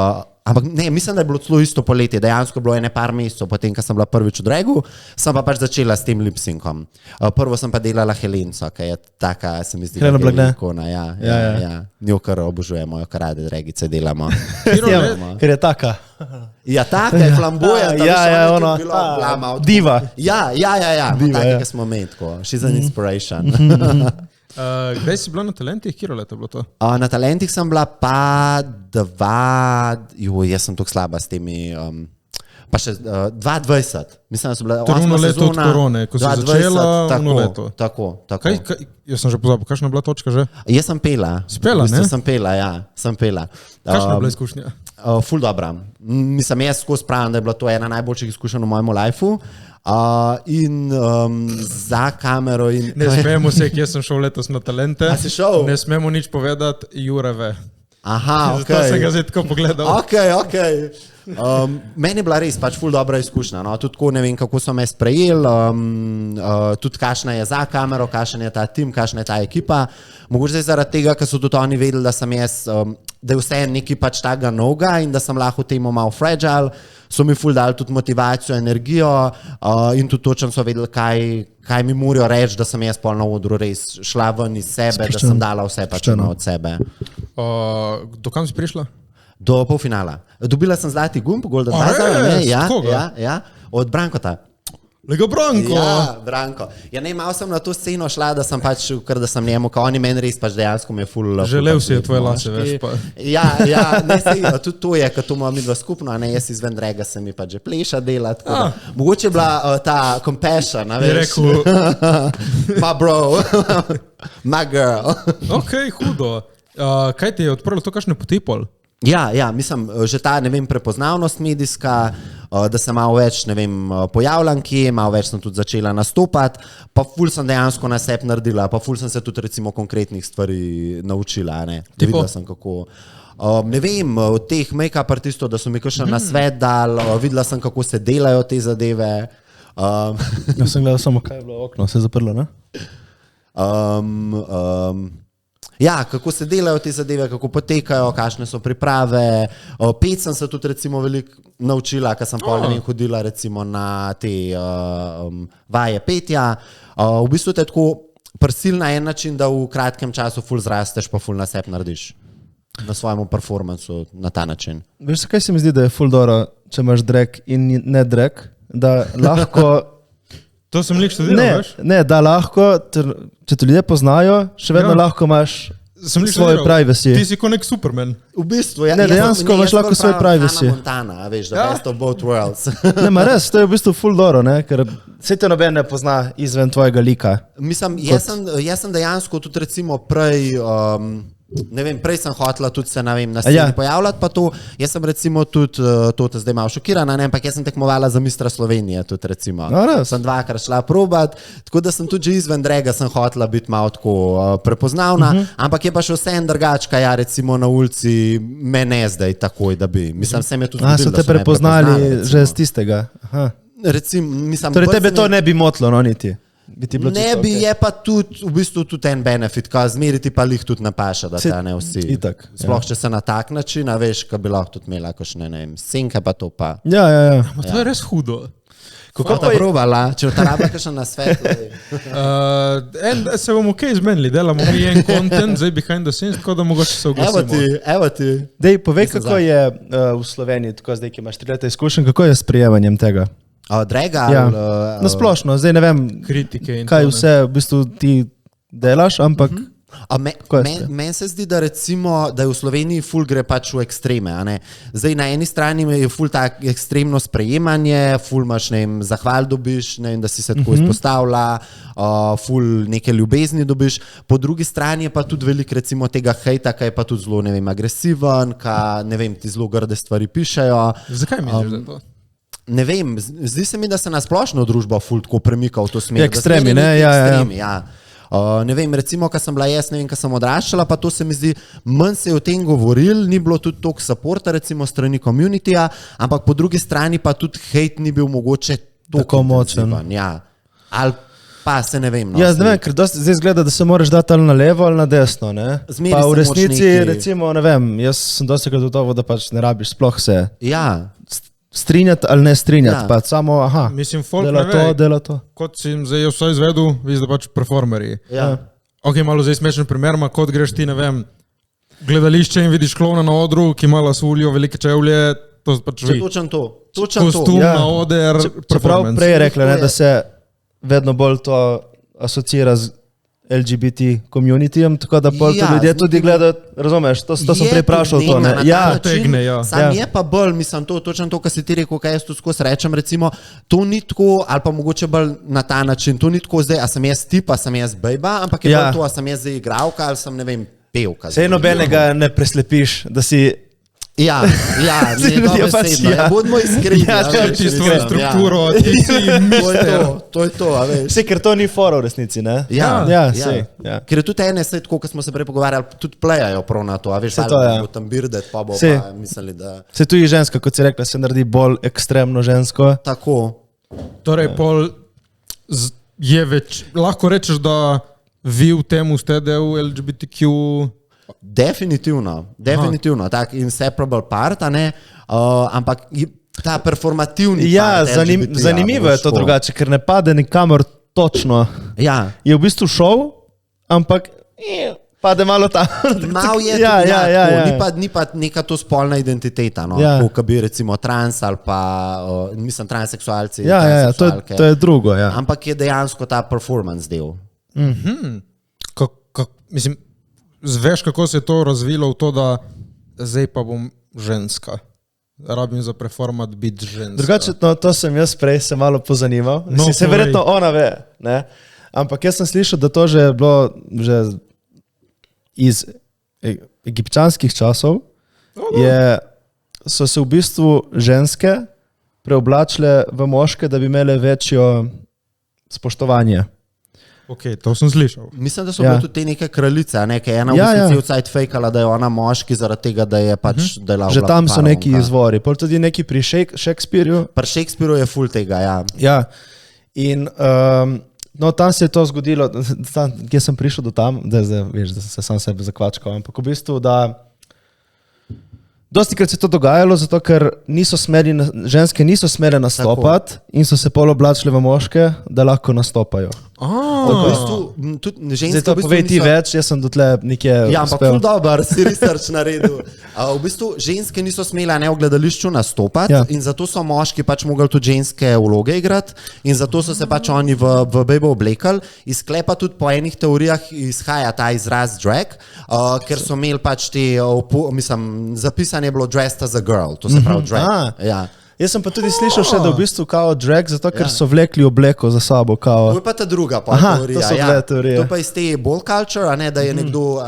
S1: Ampak ne, mislim, da je bilo celo isto poletje, dejansko je bilo ene par mesecev, potem, ko sem bila prvič v dragu, sem pa pač začela s tem lip-syncom. Prvo sem pa delala Helenco, ki je taka, se mi zdi, da je ikona. Ja. Njo kar obožujemo, kar rade dragice delamo.
S3: Ker je taka.
S1: Ja, taka je flamboyant.
S3: Diva.
S1: Ja, take, ki smo imeli tako. She's an inspiration.
S4: Kdaj si bila na Talentih? Kjero leto je bilo to?
S1: Na Talentih sem bila pa jaz sem tako slaba s temi, pa še 2020. Mislim, da so bila 8 sezona. To je ono leto od korone, ko si začela, ono leto. Tako.
S4: Jaz sem že pozabil, kakšna je bila točka že?
S1: Jaz sem pela.
S4: Spela, ne?
S1: Sem pela.
S4: Kakšna je bila izkušnja?
S1: Ful dobra. Mislim, jaz skozi pravim, da je bila to ena najboljših izkušenj v mojem lifeu. In za kamero in...
S4: Ne smemo se, jaz sem šel letos na Talente.
S1: A si šel?
S4: Ne smemo nič povedati, Jure ve.
S1: Aha, ok.
S4: Zato sem ga zdaj tako pogledal.
S1: Ok. Meni je bila res pač ful dobra izkušnja, no? Tudi tako ne vem, kako so me sprejeli, tudi kakšna je za kamero, kakšen je ta tim, kakšna je ta ekipa. Mogoče zdaj zaradi tega, ker so tudi oni vedeli, da sem jaz, da je vse nekaj pač takega novega in da sem lahko temu malo fragile, so mi ful dali tudi motivacijo, energijo in tudi točno so vedeli, kaj mi morajo reči, da sem jaz pol na odru res šla ven iz sebe, da sem dala vse pač od sebe.
S4: Do kam si prišla?
S1: Do polfinala. Dobila sem zlati gumb, Golden Buzzer, ja, od Brankota.
S4: Lega Branko!
S1: Ja, Branko. Ja, ne, malo sem na to sceno šla, da sem pač, ker da sem njemu, kao oni meni res pač dejansko me ful...
S4: Želel si je tvoje lase, veš pa.
S1: Ja, ne, sej, tudi to je, ker to imamo mi dva skupno, a ne, jaz izven drega se mi pač že pleša delati. Mogoče je bila ta compassion, a veš.
S4: Je rekel...
S1: My bro, my girl.
S4: Ok, hudo. Kaj ti je odprlo to, kakšne poti pol?
S1: Ja, mislim, že ta, ne vem, prepoznavnost medijska, da sem malo več, ne vem, pojavljam kje, malo več sem tudi začela nastopati, pa ful sem dejansko na sebi naredila, pa ful sem se tudi recimo konkretnih stvari naučila, ne. Videla sem kako, ne vem, od teh make-up artistov, da so mi kakšen nasvet dal, videla sem kako se delajo te zadeve.
S3: Jaz sem gledal samo, kaj je bilo okno, se je zaprlo, ne?
S1: Ja, kako se delajo te zadeve, kako potekajo, kakšne so priprave. Pet sem se tudi recimo veliko naučila, ker sem pol hodila recimo na te vaje petja. V bistvu te tako prisil na en način, da v kratkem času ful zrasteš, pa ful na sebi narediš. Na svojemu performancu na ta način.
S3: Veš, kaj se mi zdi, da je ful dobro, če imaš drag in ne drag, da lahko...
S4: To sem lik študiral, veš?
S3: Ne, da lahko, če te ljudje poznajo, še vedno lahko imaš svoje privacy.
S4: Ti si kot nek Superman.
S1: V bistvu, ja.
S3: Ne, dejansko imaš lahko svoj privacy.
S1: Montana, veš, the best of both worlds.
S3: Ne, ma res, to je v bistvu ful dobro, ne, ker se te noben ne pozna izven tvojega lika.
S1: Mislim, jaz sem dejansko tudi recimo prej... Ne vem, prej sem hotela tudi se, ne vem, na sceni pojavljati, pa to, jaz sem recimo tudi, to te zdaj malo šokirana, ne, ampak jaz sem tekmovala za mistra Slovenije tudi recimo. Sem dvakrat šla probat, tako da sem tudi že izven draga sem hotela biti malo tako prepoznavna, ampak je pa še vse en drugačka, ja, recimo na ulici me ne zdaj takoj, da bi, mislim, se mi je tudi zgodilo,
S3: so te prepoznali že z tistega. Aha.
S1: Mislim,
S3: torej tebe to ne bi motlo, no, niti?
S1: Ne bi, je pa tudi, v bistvu tudi en benefit, ka zmeriti pa lih tudi napaša, da te ne vsi.
S3: Itak.
S1: Sploh, če se na tak način, a veš, ka bi lahko tudi imela košne, ne vem, senke pa to pa.
S3: Ja.
S4: To je res hudo.
S1: Kako pa je probala, če ta rabla še na svet?
S4: Se bomo kaj izmenili, delamo mi en content, zdaj behind the scenes, tako da mogoče se oglasimo.
S1: Evo ti.
S3: Dej, povej, kako je v Sloveniji, tako zdaj, ki imaš 3 leta izkušenj, kako je s sprejemanjem tega?
S1: Draga?
S3: Ja, na splošno, zdaj ne vem,
S4: kritike
S3: kaj vse v bistvu ti delaš, ampak...
S1: Meni se zdi, da recimo, da je v Sloveniji ful gre pač v ekstreme. A ne? Zdaj na eni strani je ful tak ekstremno sprejemanje, ful imaš, ne vem, zahval dobiš, ne vem, da si se tako izpostavlja, ful neke ljubezni dobiš. Po drugi strani je pa tudi veliko recimo tega hejta, ki je pa tudi zelo, ne vem, agresiven, ki, ne vem, ti zelo grde stvari pišejo.
S4: Zakaj misliš, da to?
S1: Ne vem, zdi se mi, da se na splošno družbo ful tako premika v to smer.
S3: Ekstremi, ne?
S1: Ja. Ne vem, recimo, ko sem bila jaz, ne vem, ko sem odraščala, pa to se mi zdi, manj se je o tem govoril, ni bilo tudi toliko supporta, recimo strani communityja, ampak po drugi strani pa tudi hejt ni bil mogoče
S3: tako močen.
S1: Ja. Ali pa se ne vem.
S3: Ja, ne vem, ker zdaj izgleda, da se moraš dati ali na levo ali na desno, ne? Pa v resnici, recimo, ne vem, jaz sem dosti krat gotovo, da pač ne rabiš sploh se strinjati ali ne strinjati, pa samo,
S4: mislim, folk
S3: dela to.
S4: Kot si jim zdaj vse izvedel, vidiš, da pač performerji.
S1: Ja.
S4: Ok, malo zdaj smešen primer, kot greš ti, ne vem, gledališče in vidiš klona na odru, ki ima lasuljo, velike čevlje, to pač vi.
S1: Točen to.
S4: Kostum na oder, performance.
S3: Čeprav prej je rekla, da se vedno bolj to asocira z LGBT communityjem, tako da pol ljudje tudi gledajo, razumeš, to sem prej vprašal to, ne?
S1: Sam je pa bolj, mislim, točno to, kar si ti rekel, kaj jaz tu skozi rečem, recimo, to ni tako, ali pa mogoče bolj na ta način, to ni tako zdaj, a sem jaz tip, a sem jaz bejba, ampak je bolj to, a sem jaz zdaj igralka, ali sem, ne vem, pevka.
S3: Sej nobenega ne preslepiš, da si...
S1: Ja, ni dobro sedno, bodimo iskreni.
S4: Ja, ti svojo strukturo, ti si mister.
S1: To je to, a veš.
S3: Vse, ker to ni fora v resnici, ne?
S1: Ja. Ker je tudi ene, tako, ko smo se prej pogovarjali, tudi plejajo prav na to, a veš, ali bo tam birdet, pa bo pa mislili, da...
S3: Se tu je ženska, kot si rekla, se naredi bolj ekstremno žensko.
S1: Tako.
S4: Torej, pol je več, lahko rečeš, da vi v tem ste del LGBTQ...
S1: Definitivno, tak inseparable part, ampak ta performativni part.
S3: Zanimivo je to drugače, ker ne pade nikamor točno.
S1: Ja.
S3: Je v bistvu šov, ampak pade malo tam.
S1: Malo je, ni pa neka to spolna identiteta, kot bi recimo trans ali pa, mislim, transseksualci.
S3: Ja, to je drugo, ja.
S1: Ampak je dejansko ta performance del.
S4: Mislim, zveš, kako se je to razvilo v to, da zdaj pa bom ženska. Rabim za performat biti ženska.
S3: Drugače, to sem jaz prej se malo pozanimal. Se verjetno ona ve, ne? Ampak jaz sem slišal, da to že je bilo že iz egipčanskih časov, so se v bistvu ženske preoblačile v moške, da bi imele večjo spoštovanje.
S4: Ok, to sem slišal.
S1: Mislim, da so bile tudi te neke kraljice, ki je ena v resnici odsajt fejkala, da je ona moški zaradi tega, da je pač delala.
S3: Že tam so neki izvori. Pol tudi neki pri Shakespeareu.
S1: Pri Shakespeareu je ful tega, ja.
S3: Ja. In No, tam se je to zgodilo, kje sem prišel do tam, zdaj veš, da sem se sam sebe zakvačkal, ampak v bistvu, da dostikrat se je to dogajalo, zato ker ženske niso smele nastopati in so se pol oblačile v moške, da lahko nastopajo.
S1: V bistvu, tudi ženske
S3: Zdaj to povej ti več, jaz sem dotle nekje
S1: Ja, ampak ful dober, si research naredil. V bistvu ženske niso smele ne v gledališču nastopati in zato so moški pač mogli tudi ženske vloge igrati in zato so se pač oni v bejbo oblekali. Iz sklepa tudi po enih teorijah izhaja ta izraz drag, ker so imeli pač zapisano je bilo dressed as a girl, to se pravi drag. Ja.
S3: Jaz sem pa tudi slišal še, da v bistvu kao drag, zato ker so vlekli obleko za sabo. Kao.
S1: To je pa ta druga teorija.
S3: To so bile teorije.
S1: To pa iz te ball culture, da je nekdo,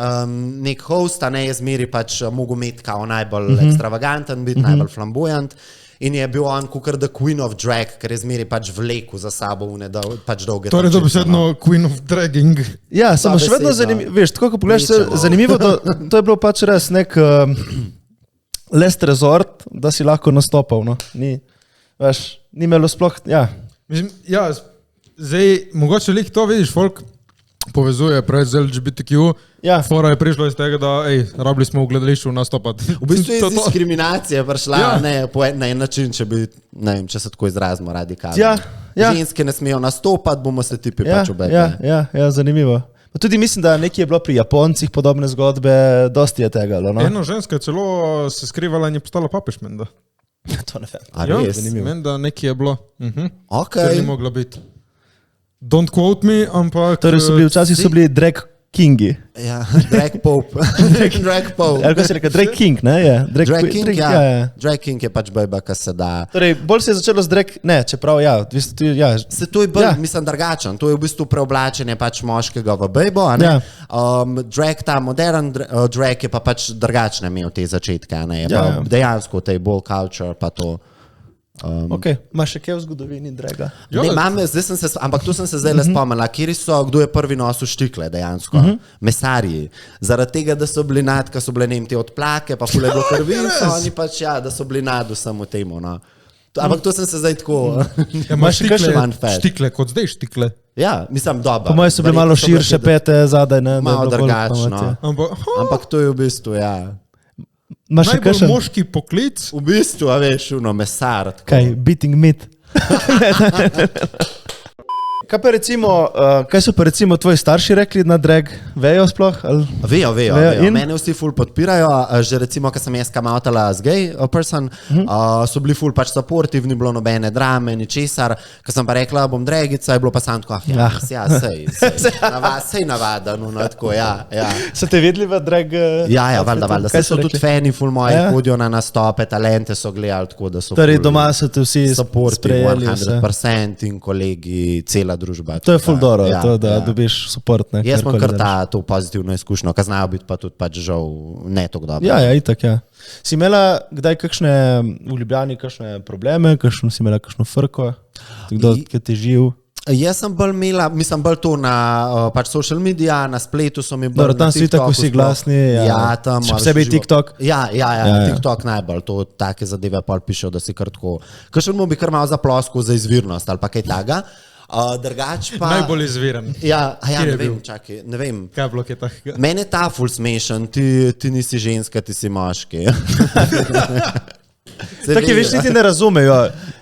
S1: nek host, je zmeri pač mogel imeti kao najbolj ekstravaganten, biti najbolj flamboyant. In je bil on kukar the queen of drag, ker je zmeri pač vleku za sabo pač dolge tančice.
S4: Torej, to bi sedno queen of dragging.
S3: Ja, samo še vedno zanimivo. Veš, tako ko pogledaš, zanimivo, to je bilo pač res nek last resort, da si lahko nastopal. No? Ni imelo sploh, ja.
S4: Mislim, ja, zdaj, mogoče lik to vidiš, folk povezuje preveč z LGBTQ, fora je prišlo iz tega, da rabili smo v gledališču nastopati.
S1: V bistvu je diskriminacija prišla na en način, če se tako izrazimo radikalno. Ženske ne smejo nastopati, bomo se tipi pač obekli.
S3: Ja, zanimivo. Tudi mislim, da nekje je bilo pri Japoncih podobne zgodbe, dosti je tega. No?
S4: Eno ženska je celo se skrivala in je postala papež, menda.
S3: To ne vem.
S4: Ja, menda nekje je bilo.
S1: Ok.
S4: Ker ni mogla biti. Don't quote me, ampak...
S3: Torej včasih so bili drag kingi.
S1: Ja, drag pope. Drag pope.
S3: Kako se reka, drag king, ne?
S1: Drag king, ja. Drag king je pač bejba, kar se da.
S3: Torej, bolj se je začelo z drag, ne, čeprav
S1: Se to je bolj, mislim, drugačen. To je v bistvu preoblačenje pač moškega v bejbo, a ne? Drag, ta modern drag je pa pač drugačne imel te začetke, a ne? Je pa dejansko tej ball culture pa to...
S3: Ok, imaš še kaj v zgodovini draga?
S1: Ne, ampak tu sem se zdaj le spomnila, kdo je prvi nosil štikle dejansko, mesarji. Zaradi tega, da so bili nad, ko so bile te odplake, pa fule bilo krvi, oni pač da so bili nad vsemu temu, no. Ampak to sem se zdaj tako...
S4: Imaš še štikle, kot zdaj štikle?
S1: Ja, mislim, dobro.
S3: Po mojem so bile malo širše pete zadaj, ne?
S1: Malo drugačno. Ampak to je v bistvu,
S3: Najbolj
S4: moški poklic?
S1: V bistvu, a veš, mesar.
S3: Kaj, beating meat. Kaj so pa recimo tvoji starši rekli na drag? Vejo sploh?
S1: Vejo. Mene vsi ful podpirajo, že recimo, ko sem jaz kamatala z gay person, so bili ful pač supportive, ni bilo nobene drame, ničesar. Ko sem pa rekla, bom dragica, je bilo pa sam tako, sej navaden, tako,
S3: So te videli v drag?
S1: Ja, valjda. Se so tudi fani ful moji, hodijo na nastope, talente so gledali, tako da so
S3: torej doma so te vsi
S1: sprejeli 100% in kolegi, cela družba.
S3: To je ful dobro, da dobiš support.
S1: Jaz imam kar to pozitivno izkušnjo, ko znajo biti pa tudi pač žal ne tako dobro.
S3: Ja, itak, ja. Si imela kdaj kakšne v Ljubljani kakšne probleme, si imela kakšno frko, kdo te živ?
S1: Jaz sem bolj imela, mislim bolj to na pač social media, na spletu so mi bolj
S3: tam si tako vsi glasni.
S1: Ja, tam.
S3: Še posebej TikTok.
S1: Ja, TikTok najbolj, to take zadeve pol pišejo, da si kar tako. Kakšen mu bi kar malo zaploskal za izvirnost ali pa kaj taga. Drugač pa...
S4: Najbolj izviren.
S1: Ja, ne vem, čakaj, ne vem.
S4: Kaj je bilo kaj takega?
S1: Mene ta ful smešen, ti nisi ženska, ti si moški.
S3: Taki več niti ne razumejo.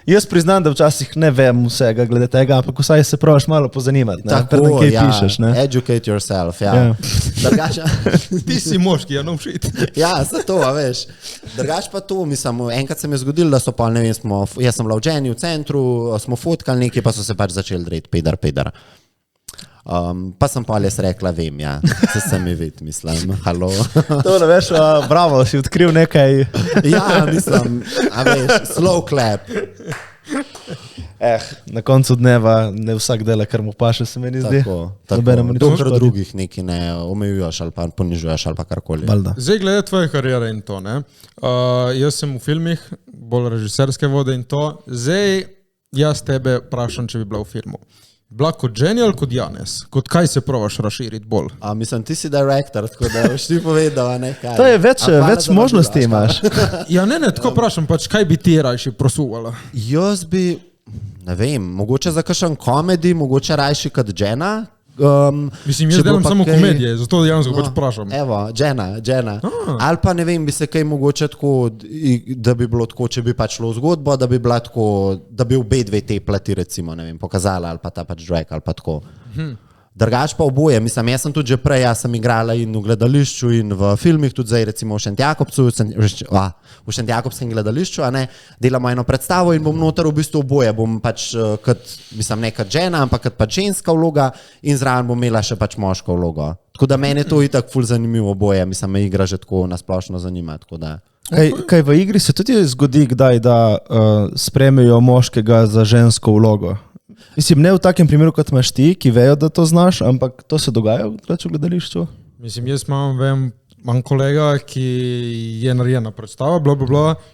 S3: Jaz priznam, da včasih ne vem vsega glede tega, ampak vsaj se probaš malo pozanimati.
S1: Tako, pišeš, ne? Educate yourself, Drugač...
S4: Ti si moški, no shit.
S1: Ja, se to, veš. Drugač pa to, mislim, enkrat se mi je zgodilo, da so pa, ne vem, jaz sem bila v Dženi v centru, smo fotkali nekaj, pa so se pač začeli dreti, pedar. Pa sem pa res rekla, vem, se sem mi vid, mislim, halo.
S3: To ne veš, bravo, si odkril nekaj.
S1: Ja, mislim, a veš, slow clap.
S3: Na koncu dneva ne vsak dela, kar mu paše, se meni zdi.
S1: Tako, dokler drugih neki ne omejuješ ali pa ponižuješ ali pa karkoli.
S4: Zdaj, glede tvoje karijere in to, ne. Jaz sem v filmih, bolj režiserske vode in to. Zdaj, jaz tebe prašam, če bi bila v filmu. Bila kot Jenny ali kot Janez? Kot kaj se probaš razširiti bolj?
S1: Mislim, ti si direktor, tako da boš ti povedal, ne kaj.
S3: To je več možnosti imaš.
S4: Ja, ne, tako prašam, pač kaj bi ti rajši prosuvala?
S1: Jaz bi, ne vem, mogoče za kakšen komedi, mogoče rajši kot Jenna.
S4: Mislim, jaz delam samo komedije, zato dejansko pač vprašam.
S1: Evo, Jenna. Ali pa ne vem, bi se kaj mogoče tako, da bi bilo tako, če bi pač šlo v zgodbo, da bi bila tako, da bi obe dve te plati recimo, ne vem, pokazala ali pa ta pač drag ali pa tako. Drugač pa oboje, mislim, jaz sem tudi že prej, jaz sem igrala in v gledališču in v filmih, tudi zdaj recimo v Šentjakobskem gledališču, a ne, delamo eno predstavo in bom noter v bistvu oboje, bom pač kot, mislim, ne kot žena, ampak kot pač ženska vloga in zraven bom imela še pač moško vlogo. Tako da meni je to itak ful zanimivo oboje, mislim, me igra že tako nasplošno zanima, tako da.
S3: Kaj v igri se tudi zgodi kdaj, da sprejmejo moškega za žensko vlogo? Mislim, ne v takem primeru, kot imaš ti, ki vejo, da to znaš, ampak to se dogaja v gledališču?
S4: Mislim, jaz imam kolega, ki je narejena predstava,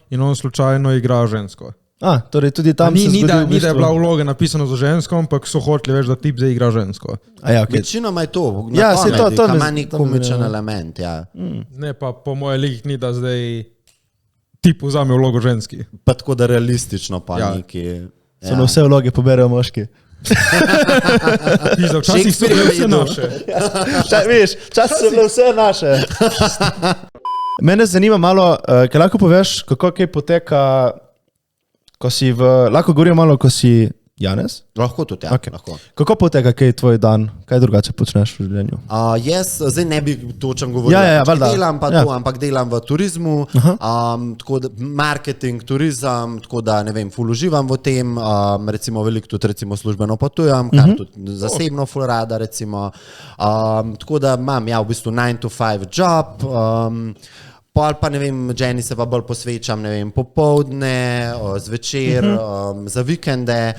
S4: in on slučajno igra žensko.
S3: Torej tudi tam se zgodi
S4: ni, da je bila vloga napisana za žensko, ampak so hoteli več, da tip zdaj igra žensko.
S1: Večinoma je to, ima nek komičen element, ja.
S4: Ne, pa po moje ligih ni, da zdaj tip vzame vlogo ženski.
S1: Pa tako da realistično pa neki.
S3: So na vse vloge poberejo moški.
S4: Včasih so bile vse naše.
S3: Včasih so bile vse naše. Mene zanima malo, kaj lahko poveš, kako kaj poteka, ko si lahko govorim malo, ko si Janez?
S1: Lahko tudi, ja.
S3: Okay. Lahko. Kako poteka kaj tvoj dan? Kaj drugače počneš v življenju?
S1: Jaz zdaj ne bi točen govoril, delam pa to, ampak delam v turizmu, tako da marketing, turizem, tako da ne vem, ful uživam v tem, recimo veliko tudi recimo službeno potujem, kar tudi zasebno ful rada recimo, tako da imam v bistvu 9 to 5 job, pol pa ne vem, Jenny se pa bolj posvečam, ne vem, popoldne, zvečer, za vikende,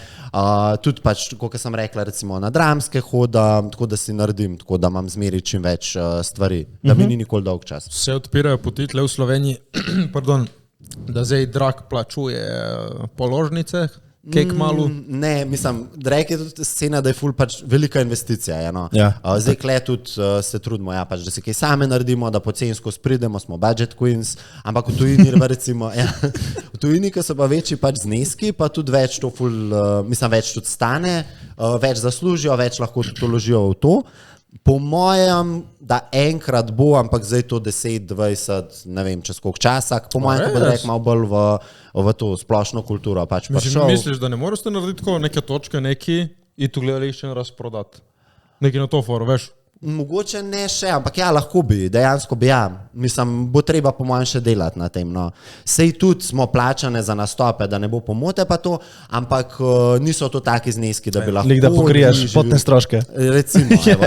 S1: tudi pač, kot sem rekla, recimo na dramske hodam, tako da si naredim, tako da imam zmeri čim več stvari, da mi ni nikoli dolg čas.
S4: Se odpirajo poti tle v Sloveniji, pardon, da zdaj drag plačuje položnice, kaj kmalu?
S1: Ne, mislim, drag je tudi scena, da je ful pač velika investicija. Zdaj kle tudi se trudimo, pač, da si kaj same naredimo, da pocensko spridemo, smo budget queens, ampak v tujini recimo, v tujini, ko so pa večji pač zneski, pa tudi več to ful, mislim, več tudi stane, več zaslužijo, več lahko tudi ložijo v to. Po mojem, da enkrat bo, ampak zdaj to 10, 20, ne vem, čez koliko časa, po mojem, pa bo drag malo bolj v to splošno kulturo pač prišel.
S4: Misliš, da ne moraš narediti tako neke točke, neki in tu gledališče razprodati? Neki na to foru, veš?
S1: Mogoče ne še, ampak lahko bi, dejansko bi Mislim, bo treba po mojem še delati na tem, no. Sej tudi smo plačane za nastope, da ne bo pomote pa to, ampak niso to taki zneski, da bi lahko...
S3: Da pokriješ potne stroške.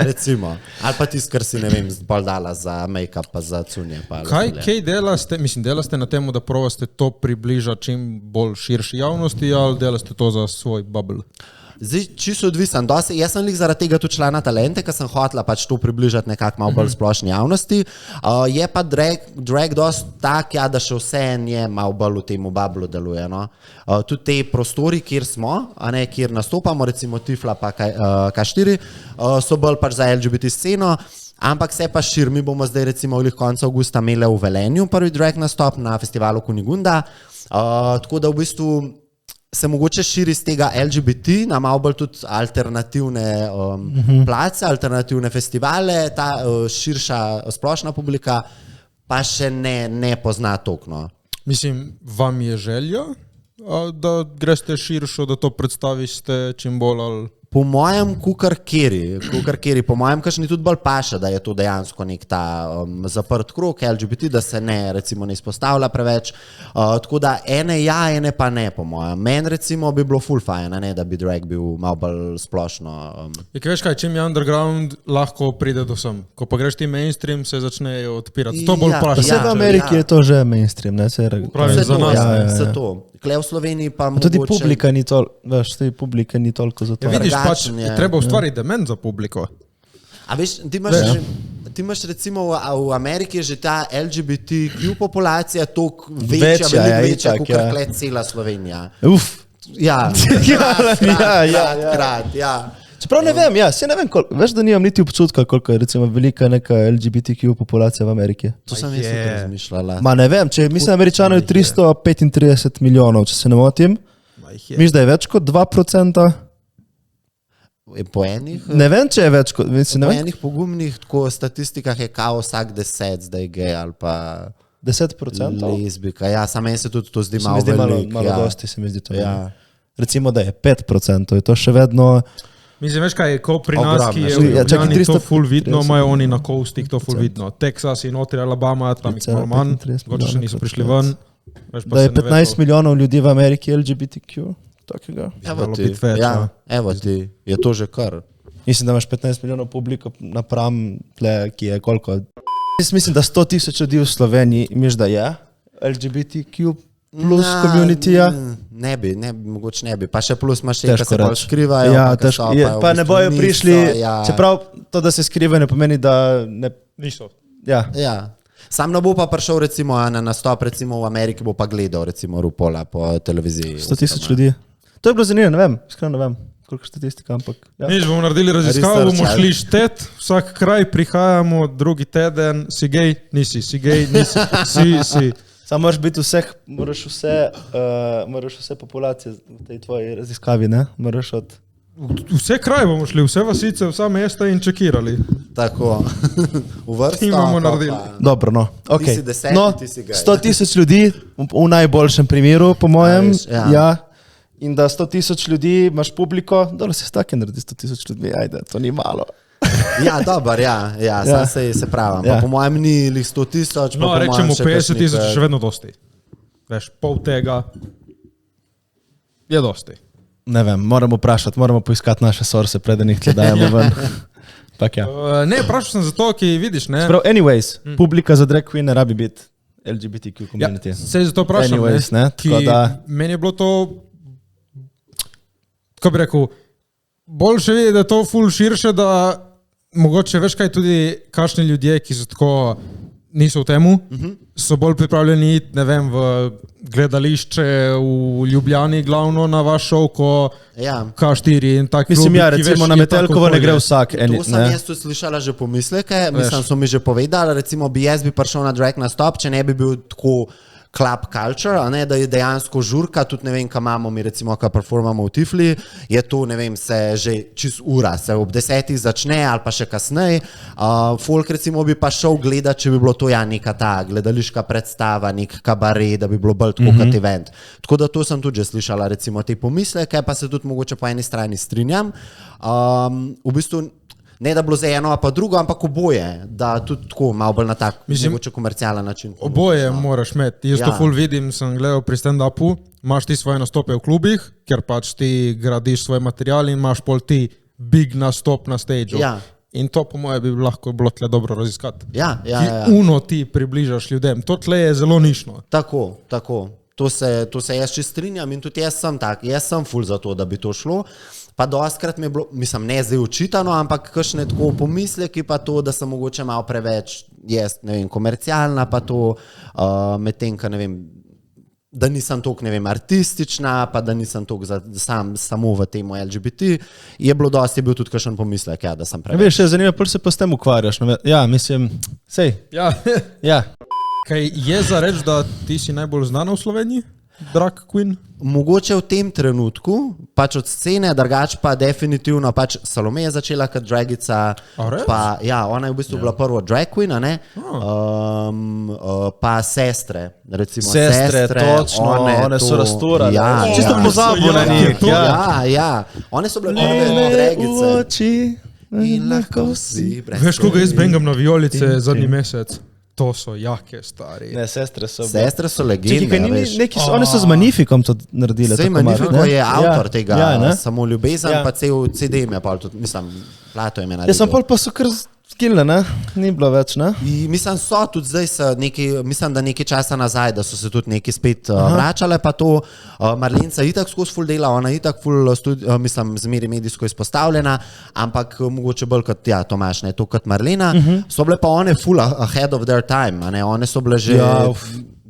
S1: Recimo. Ali pa tisto, kar si, ne vem, bolj dala za make-up pa za cunje.
S4: Kaj delaste, delaste na temu, da provaste to približati čim bolj širši javnosti, ali delaste to za svoj bubble?
S1: Zdaj, čisto odvisen. Jaz sem zaradi tega tudi šla na Talente, ker sem hotela pač to približati nekako malo bolj splošni javnosti. Je pa drag dosti tak, da še vse je malo bolj v tem bablu deluje. No? Tudi te prostori, kjer smo, kjer nastopamo, recimo Tifla pa K4, so bolj pač za LGBT sceno, ampak se pa šir. Mi bomo zdaj recimo v koncu avgusta imeli v Velenju prvi drag nastop na festivalu Kunigunda, tako da v bistvu se mogoče širi z tega LGBT na malo bolj tudi alternativne place, alternativne festivale, ta širša splošna publika pa še ne pozna toliko.
S4: Mislim, vam je želja, da greste širšo, da to predstaviste čim bolj ali...
S1: Po mojem, kukar keri, po mojem, kakšni tudi bolj paše, da je to dejansko nek ta zaprt krog LGBT, da se recimo ne izpostavlja preveč, tako da ene pa ne, po mojem. Meni recimo bi bilo full fajn, da bi drag bil malo bolj splošno.
S4: Veš kaj, čim je underground, lahko pride do sem. Ko pa greš ti mainstream, se začnejo odpirati. To bolj vprašanje.
S3: Vse v Ameriki je to že mainstream, ne?
S4: Pravim, za nas.
S1: Vse to. Kle v Sloveniji pa mogoče...
S3: Tudi publika ni toliko za to.
S4: Vidiš, pač je treba ustvariti dement za publiko.
S1: A veš, ti imaš recimo v Ameriki že ta LGBTQ populacija toliko večja, kot kle cela Slovenija.
S3: Čeprav ne vem, veš, da nimam niti občutka, koliko je recimo velika neka LGBTQ populacija v Ameriki.
S1: To sem jaz razmišljala.
S3: Ma ne vem, mislim, Američanov je 335 milijonov, če se ne motim.
S4: miliona jih je.
S3: Misliš, da je več kot 2%?
S1: Po enih,
S3: Ne vem, če je več kot... Mislim,
S1: po
S3: ne vem,
S1: enih pogumnih tako statistikah je kao vsak 10 zdaj gej ali pa
S3: 10%?
S1: lezbika. Ja, samo meni se tudi to zdi
S3: Se
S1: malo
S3: mi zdi
S1: veliko.
S3: malo
S1: Ja.
S3: dosti, se mi zdi to.
S1: Ja.
S3: Recimo, da je 5%, je to še vedno...
S4: Mislim, veš kaj, ko pri
S1: Ogromno.
S4: nas, ki je
S3: Ja,
S4: v
S3: čakaj,
S4: Ljubljani to
S3: 330,
S4: ful vidno, imajo oni na coastih to ful vidno. Texas in notri Alabama, tam jih malo manj,
S3: 35
S4: mogoče še niso prišli ven. Veš, pa
S3: Da je
S4: se ne ve
S3: 15
S4: to.
S3: milijonov ljudi v Ameriki LGBTQ, takega.
S1: Evo
S4: Znalo
S1: ti,
S4: biti več,
S1: ja,
S4: ja.
S1: evo ti, je to že kar.
S3: Mislim, da imaš 15 milijonov publiko napram, tle, ki je koliko. Jaz mislim, da 100 000 ljudi v Sloveniji, misliš, da je LGBTQ plus community-ja.
S1: Ne bi, mogoče ne bi. Pa še plus imaš še, ki
S3: Težko
S1: se bolj
S3: reči.
S1: skrivajo.
S3: Ja,
S1: pa ke
S3: težko.
S1: so,
S3: Je,
S1: v
S3: pa ne
S1: bistvu
S3: bojo
S1: niso,
S3: prišli,
S1: ja.
S3: čeprav to, da se skrivajo, ne pomeni, da ne...
S4: Niso.
S3: Ja.
S1: Ja. Sam ne bo pa prišel recimo na nastop, recimo v Ameriki bo pa gledal recimo RuPaula po televiziji.
S3: 100 000 ljudi. To je bilo zanimivo, ne vem, iskreno ne vem, koliko statistika, ampak... Ja.
S4: Nič, bomo naredili raziskavo,
S1: Research,
S4: bomo
S1: ja.
S4: šli štet, vsak kraj prihajamo, drugi teden, si gej, nisi, si gej, nisi, si.
S3: Samo moraš biti moraš vse populacije v tej tvoji raziskavi, ne? Moraš od...
S4: Vse kraje bomo šli, vse vasice, vsa mesta in čekirali.
S1: Tako, v vrsto.
S4: Imamo
S1: pa
S4: naredili.
S1: pa-
S3: Dobro, no, ok.
S1: Ti si deseti,
S3: No,
S1: ti si gej.
S3: 100 000 ljudi, v najboljšem primeru, po mojem,
S1: veš, ja.
S3: ja. In da 100 000 ljudi imaš publiko, dobro se stake naredi 100 000 ljudmi, ajde, to ni malo.
S1: Ja, dober, ja,
S3: Ja.
S1: sam se pravim.
S3: Ja.
S1: Ja. Po mojem ni lih 100 000.
S4: No, rečemo 50 000, še vedno dosti. Veš, pol tega je dosti.
S3: Ne vem, moramo vprašati, moramo poiskati naše source, preden jih tle dajemo ven. Pak ja.
S4: Ne, vprašal sem zato, ki vidiš, ne?
S3: Prav, anyways, publika za drag queen ne rabi biti LGBTQ
S4: Ja,
S3: community.
S4: se zato vprašam,
S3: Anyways, ne,
S4: ki
S3: tako da-
S4: meni je bilo to, kako bi rekel, boljše videti, da je to ful širše, da mogoče veš kaj tudi kakšni ljudje, ki so tako niso v temu, so bolj pripravljeni iti, ne vem, v gledališče v Ljubljani glavno na vaš šov, ko
S1: Ja.
S4: K4 in tak
S3: Mislim,
S4: klubi,
S3: ja,
S4: ki
S3: recimo
S4: veš,
S3: na
S4: je
S3: Metelkovo
S4: tako
S3: ne gre
S4: okolje.
S3: vsak.
S1: To sem jaz tudi slišala že pomisleke, mislim, so mi že povedali, recimo jaz bi prišel na drag nastop, če ne bi bil tako club culture, a ne, da je dejansko žurka, tudi ne vem, kaj imamo mi recimo, kaj performamo v Tifli, je to, ne vem, se že čez ura, se ob 10 začne ali pa še kasneje. Folk recimo bi pa šel gledati, če bi bilo to ja neka ta gledališka predstava, nek kabaret, da bi bilo bolj tako kot event. Tako da to sem tudi že slišala, recimo te pomisleke, pa se tudi mogoče po eni strani strinjam. V bistvu ne da bilo za eno, pa drugo, ampak oboje, da tudi tako malo bolj na tak, mogoče komercialen način.
S4: Oboje moraš imeti. Jaz to
S1: Ja.
S4: ful vidim, sem gledal pri stand-upu, imaš ti svoje nastope v klubih, ker pač ti gradiš svoj material in imaš pol ti big nastop na stageu.
S1: Ja.
S4: In to po moje bi lahko bilo tle dobro raziskati.
S1: Ja, ja,
S4: Ti
S1: ja.
S4: uno ti približaš ljudem. To tle je zelo nišno.
S1: Tako, tako. To se jaz čisto strinjam in tudi jaz sem tak, jaz sem ful za to, da bi to šlo. Pa dostkrat mi je bilo, mislim, ne zdaj očitano, ampak kakšne tako pomisleki pa to, da sem mogoče malo preveč, jaz ne vem, komercialna pa to, medtem, ka ne vem, da nisem toliko, ne vem, artistična, pa da nisem toliko samo v temu LGBT, je bilo dosti, je bil tudi kakšen pomislek, ja, da sem preveč.
S3: Veš, je zanimivo, prvi se pa s tem ukvarjaš. No, ja, mislim, sej,
S4: Ja.
S3: ja.
S4: Kaj je za reči, da ti si najbolj znana v Sloveniji? Drag queen?
S1: Mogoče v tem trenutku, pač od scene, drugače pa definitivno pač Salome je začela kot dragica.
S4: A res?
S1: Pa, ja, ona je v bistvu bila prvo drag queen, a ne? Pa sestre, recimo
S3: Sestre, točno, one so rasturale.
S1: Ja,
S3: Čisto
S1: ja.
S3: pozabil na njih.
S1: Ja, ja, one so bile prve dragice.
S3: oči.
S1: In lahko si brez
S4: Veš, koga jaz bengam na vijolice zadnji
S3: tin.
S4: mesec? To so jake, stari.
S3: Ne, sestre so.
S1: Sestre so
S3: Čekaj,
S1: legende,
S3: kaj
S1: a
S3: ni
S1: veš.
S3: one so z Magnifikom to naredile.
S1: Sej
S3: tako malo,
S1: Magnifico
S3: ne?
S1: je avtor
S3: Ja,
S1: tega,
S3: ja, ne?
S1: samo ljubezen,
S3: Ja.
S1: pa cel CD je pa tudi, mislim, Plato je me naredil.
S3: Jaz sem pa so kar skille, ne? Ni bilo več, ne?
S1: Mislim, so tudi zdaj, mislim, da nekaj časa nazaj, da so se tudi neki spet vračale, pa to Marlenca itak skozi ful dela, ona itak ful, mislim, zmeri medijsko izpostavljena, ampak mogoče bolj kot, ja, Tomaš, ne, to kot Marlena, so bile pa one ful ahead of their time, a ne, one so bile že...
S3: Ja,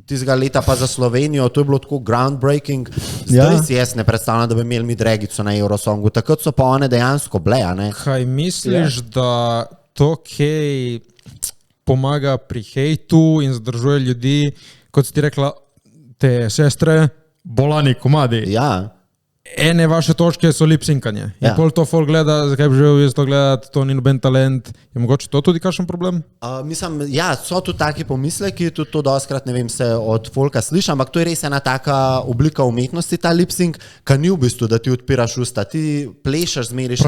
S1: Tistega leta pa za Slovenijo, to je bilo tako groundbreaking. Zdaj
S3: Ja.
S1: si jaz ne predstavljam, da bi imeli mi dragico na Eurosongu, takrat so pa one dejansko bile, a ne?
S4: Kaj misliš, da to kaj pomaga pri hejtu in zadržuje ljudi, kot si ti rekla, te sestre, bolani komadi?
S1: Ja.
S4: ene vaše točke so lipsinkanje. In pol to folk gleda, zakaj bi želel jaz to gledati, to ni noben talent. Je mogoče to tudi kakšen problem?
S1: Mislim, ja, so tudi taki pomisleki, tudi to doskrat, ne vem, se od folka slišam, ampak to je res ena taka oblika umetnosti, ta lipsink, ki ni v bistvu, da ti odpiraš usta, ti plešaš, zmeriš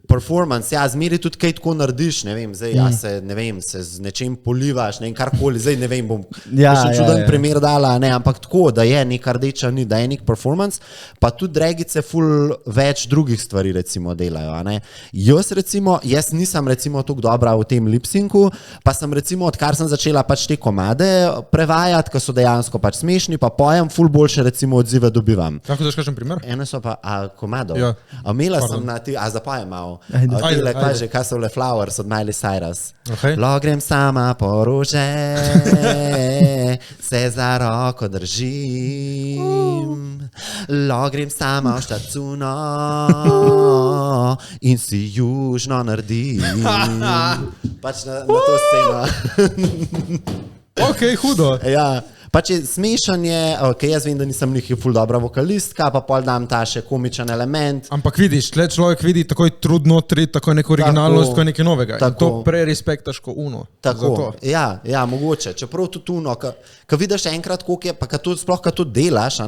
S1: performance, ja, zmeri tudi kaj tako narediš, ne vem, zdaj, ja se, ne vem, se z nečem polivaš, ne vem, karkoli, zdaj ne vem, bom še čuden primer dala, ne, ampak tako, da je nek rdeča nit, da je nek performance, pa tudi dragice ful več drugih stvari recimo delajo, ne. Jaz nisem recimo tako dobra v tem lipsinku, pa sem recimo, odkar sem začela pač te komade prevajati, ki so dejansko pač smešni, pa pojem, ful boljše recimo odzive dobivam.
S4: Kako daš kakšen primer?
S1: Ene so pa, komadov?
S4: Ja.
S1: Imela sem na ti, zapojem malo. Kaj so le Flowers od Miley Cyrus.
S4: Okay.
S1: Grem sama po rože, se za roko držim. Grem sama v štacuno in si južno naredim. Pač na to sceno.
S4: Ok, hudo.
S1: Ja. Pač je smešanje, ok, jaz vem, da nisem nekaj ful dobra vokalistka, pa pol dam ta še komičen element.
S4: Ampak vidiš, tle človek vidi takoj trud notri, takoj neko originalnost, takoj nekaj novega. Tako. In to prej respektaš ko uno.
S1: Tako, ja, mogoče. Čeprav tudi uno, ko vidiš enkrat, koliko je, pa sploh ko to delaš,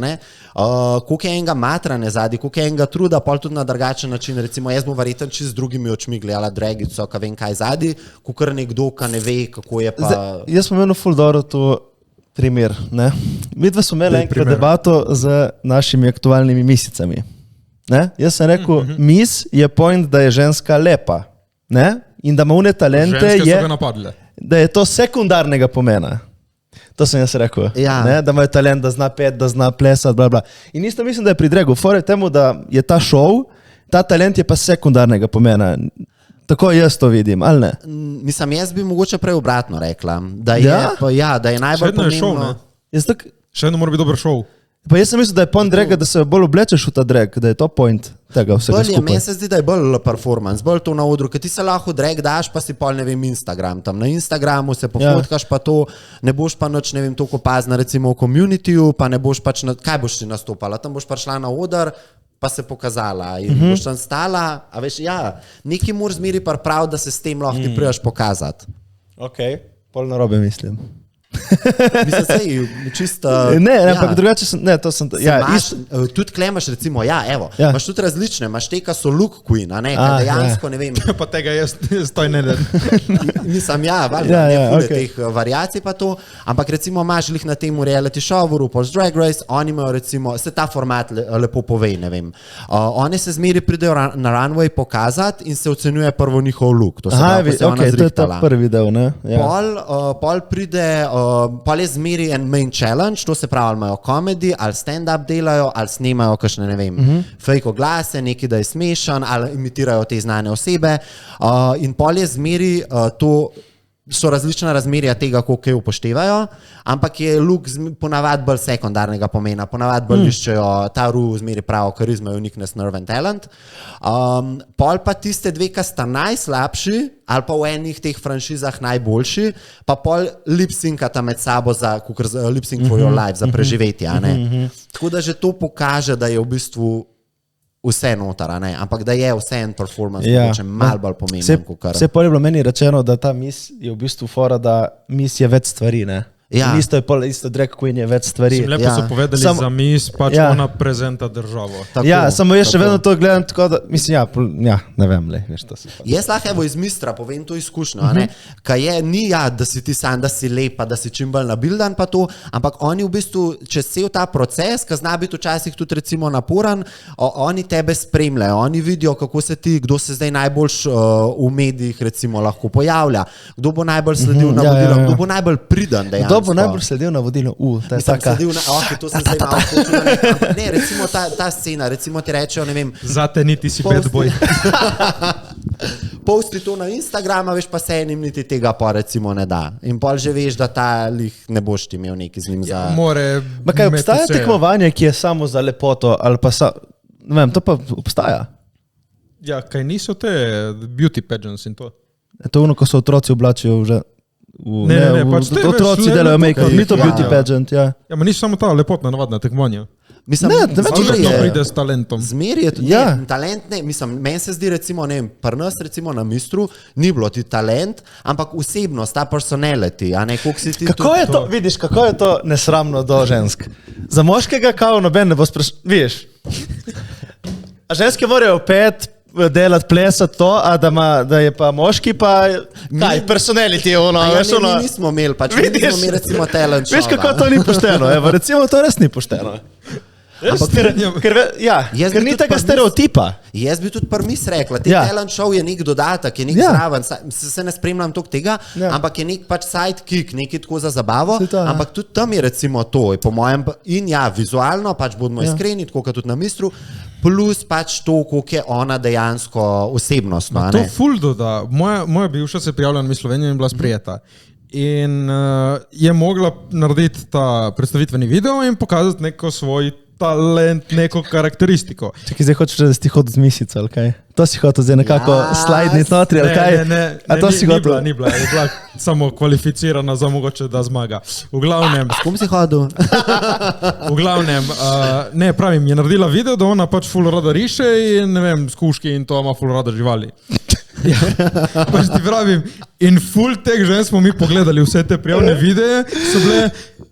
S1: koliko je enega matrane zadnji, koliko je enega truda, pol tudi na drugačen način. Recimo, jaz bom verjetno čist z drugimi očmi gledala dragico, ko vem kaj zadnji, kakor nekdo, ko ne ve, kako je pa...
S3: Jaz sem imel ful dobro to primer, ne? Mi dva smo imeli enkrat debato z našimi aktualnimi misicami. Ne? Jaz sem rekel, mis je point, da je ženska lepa, ne? In da ima une talente, da je to sekundarnega pomena. To sem jaz rekel, ne? Da imajo talent, da zna pet, da zna plesati, bla, bla. In isto mislim, da je pri Dregu, fore temu, da je ta show, ta talent je pa sekundarnega pomena. Tako jaz to vidim, ali ne?
S1: Mislim, jaz bi mogoče prej obratno rekla, da je najbolj pomembno.
S4: Še eno mora biti dober šov.
S3: Pa jaz sem mislil, da je point draga, da se bolj oblečeš v ta drag, da je to point tega vsega skupaj.
S1: Meni se zdi, da je bolj performance, bolj to na odru, ker ti se lahko drag daš, pa si pol, ne vem, Instagram. Tam na Instagramu se pofotkaš, pa to, ne boš pa noč, ne vem, toliko pazna recimo v communityju, pa ne boš pač, kaj boš ti nastopala, tam boš prišla na odr, pa se pokazala in boš tam stala, a veš, ja, neki moraš zmeri pa prav, da se s tem lahko ti prijaš pokazati.
S3: Ok, pol narobe mislim.
S1: Mislim, sej, čisto...
S3: ampak drugače sem, to sem...
S1: Tudi klemaš recimo, imaš tudi različne, imaš te, ka so look queen, a ne, ka dejansko, ne vem...
S4: Pa tega jaz toj ne den.
S1: Mislim, valjda, ne fude teh variacij pa to, ampak recimo imaš lih na temu reality showu, RuPaul's Drag Race, oni imajo recimo, se ta format lepo pove, ne vem. Oni se zmeri pridejo na runway pokazati in se ocenjuje prvo njihov look. To se pravi, ko se ona zrihtala.
S3: To je ta prvi del, ne?
S1: Pol pride... Pol je zmeri en main challenge, to se pravi, ali imajo komedi, ali stand-up delajo, ali snemajo kakšne, ne vem, fake oglase, nekaj, da je smešen, ali imitirajo te znane osebe. In pol je zmeri to, so različna razmerja tega, koliko je upoštevajo, ampak je look ponavadi bolj sekundarnega pomena, ponavadi bolj iščejo ta zmeri pravo karizmo, uniqueness, nerve and talent. Pol pa tiste dve, ki sta najslabši, ali pa v enih teh franšizah najboljši, pa pol lip-syncata med sabo za lip-sync for your life, za preživetje. Tako da že to pokaže, da je v bistvu vse notar, ampak da je vse en performance, mogoče malo bolj pomemben.
S3: Vse pol je bilo meni rečeno, da ta mis je v bistvu fora, da mis je več stvari, ne? Isto drag queen je več stvari.
S4: Lepo so povedali za mis, pač ona prezenta državo.
S3: Samo jaz še vedno to gledam tako, da mislim, ne vem, veš to se pa.
S1: Jaz lahko evo iz mistra povem to izkušnjo, kaj je, ni da si ti sam, da si lepa, da si čim bolj nabildan pa to, ampak oni v bistvu, če cel ta proces, ki zna biti včasih tudi recimo naporan, oni tebe spremljajo, oni vidijo, kako se ti, kdo se zdaj najbolj v medijih recimo lahko pojavlja, kdo bo najbolj sledil navodilom, kdo bo najbolj pridan dejansko.
S3: Kdo bo najbolj sledil navodilo? To je taka.
S1: To sem zdaj malo počutil. Ne, recimo ta scena, recimo ti rečejo, ne vem.
S4: Zate niti si bad boy.
S1: Posti to na Instagrama, veš pa se enim niti tega pa recimo ne da. In pol že veš, da ta lih ne boš ti imel neki z njim za...
S3: Kaj obstaja tekmovanje, ki je samo za lepoto ali pa ne vem, to pa obstaja.
S4: Ja, kaj niso te beauty pageants in to?
S3: To ono, ko so otroci oblačijo že...
S4: pač
S3: otroci delajo make-up, ni to beauty pageant, ja.
S4: Ja, ma niso samo ta lepotna navadna tekmovanja.
S1: Mislim,
S4: Vedno pride s talentom.
S1: Zmeri je tudi talent, meni se zdi, recimo, pri nas, recimo na Mistru, ni bilo ti talent, ampak osebnost, ta personality, a ne, koliko si ti
S3: kako je to, vidiš, kako je to nesramno do žensk. Za moškega kao noben ne bo vidiš. A ženske morajo pet, delati, plesati to, a da je pa moški pa, kaj, personality,
S1: mi nismo imeli, mi nismo imeli, recimo, talent show.
S3: Veš, kako to ni pošteno, evo, recimo, to res ni pošteno. Ker ni tega stereotipa.
S1: Jaz bi tudi prvi rekla, talent show je nek dodatek, je nek zraven, se ne spremljam toliko tega, ampak je nek pač sidekick, nekaj tako za zabavo, ampak tudi tam je recimo to, po mojem, in vizualno, pač bodimo iskreni, tako kot tudi na Mistru, plus pač to, koliko je ona dejansko osebnostno.
S4: To ful doda. Moja bivša se prijavila na Miss Slovenija in bila sprijeta. In je mogla narediti ta predstavitveni video in pokazati neko svoj talent, neko karakteristiko.
S3: Čekaj, zdaj hočeš, da si ti hodil z misico, ali kaj? To si hotel zdaj nekako slajdniti notri, ali kaj?
S4: Ni bila, je bila samo kvalificirana za mogoče, da zmaga. V glavnem...
S1: S kom si hodil?
S4: V glavnem, ne, pravim, je naredila video, da ona pač ful rada riše in, ne vem, skuški in to ima ful rada živali. Pač ti pravim, in ful teh žen smo mi pogledali vse te prijavne videe, so bile,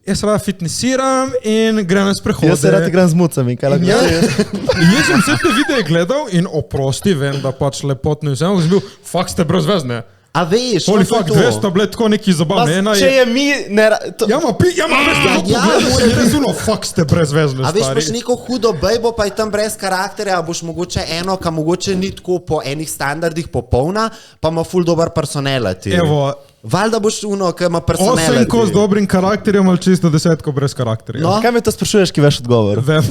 S4: jaz rada fitnessiram in grem na sprehode.
S3: Jaz se rad igram z mucami, kaj lahko
S4: jaz sem vse te videe gledal in oprosti, vem, da pač lepotno in vse, sem bil, fakt ste brezvezne.
S1: A veš,
S4: holy fuck, 200 bile tako neki zabavne.
S3: Če je mi...
S4: Ja, rezuno, fuck ste brezvezne, stari.
S1: A veš, paš neko hudo bejbo, pa je tam brez karakterja, a boš mogoče eno, ka mogoče ni tako po enih standardih popolna, pa ima ful dober personality.
S4: Evo.
S1: Valjda boš uno, ki ima personality.
S4: 8 z dobrim karakterjem ali čisto 10 brez karakterja.
S3: No? Kaj me to sprašuješ, ki veš odgovor?
S4: Vem.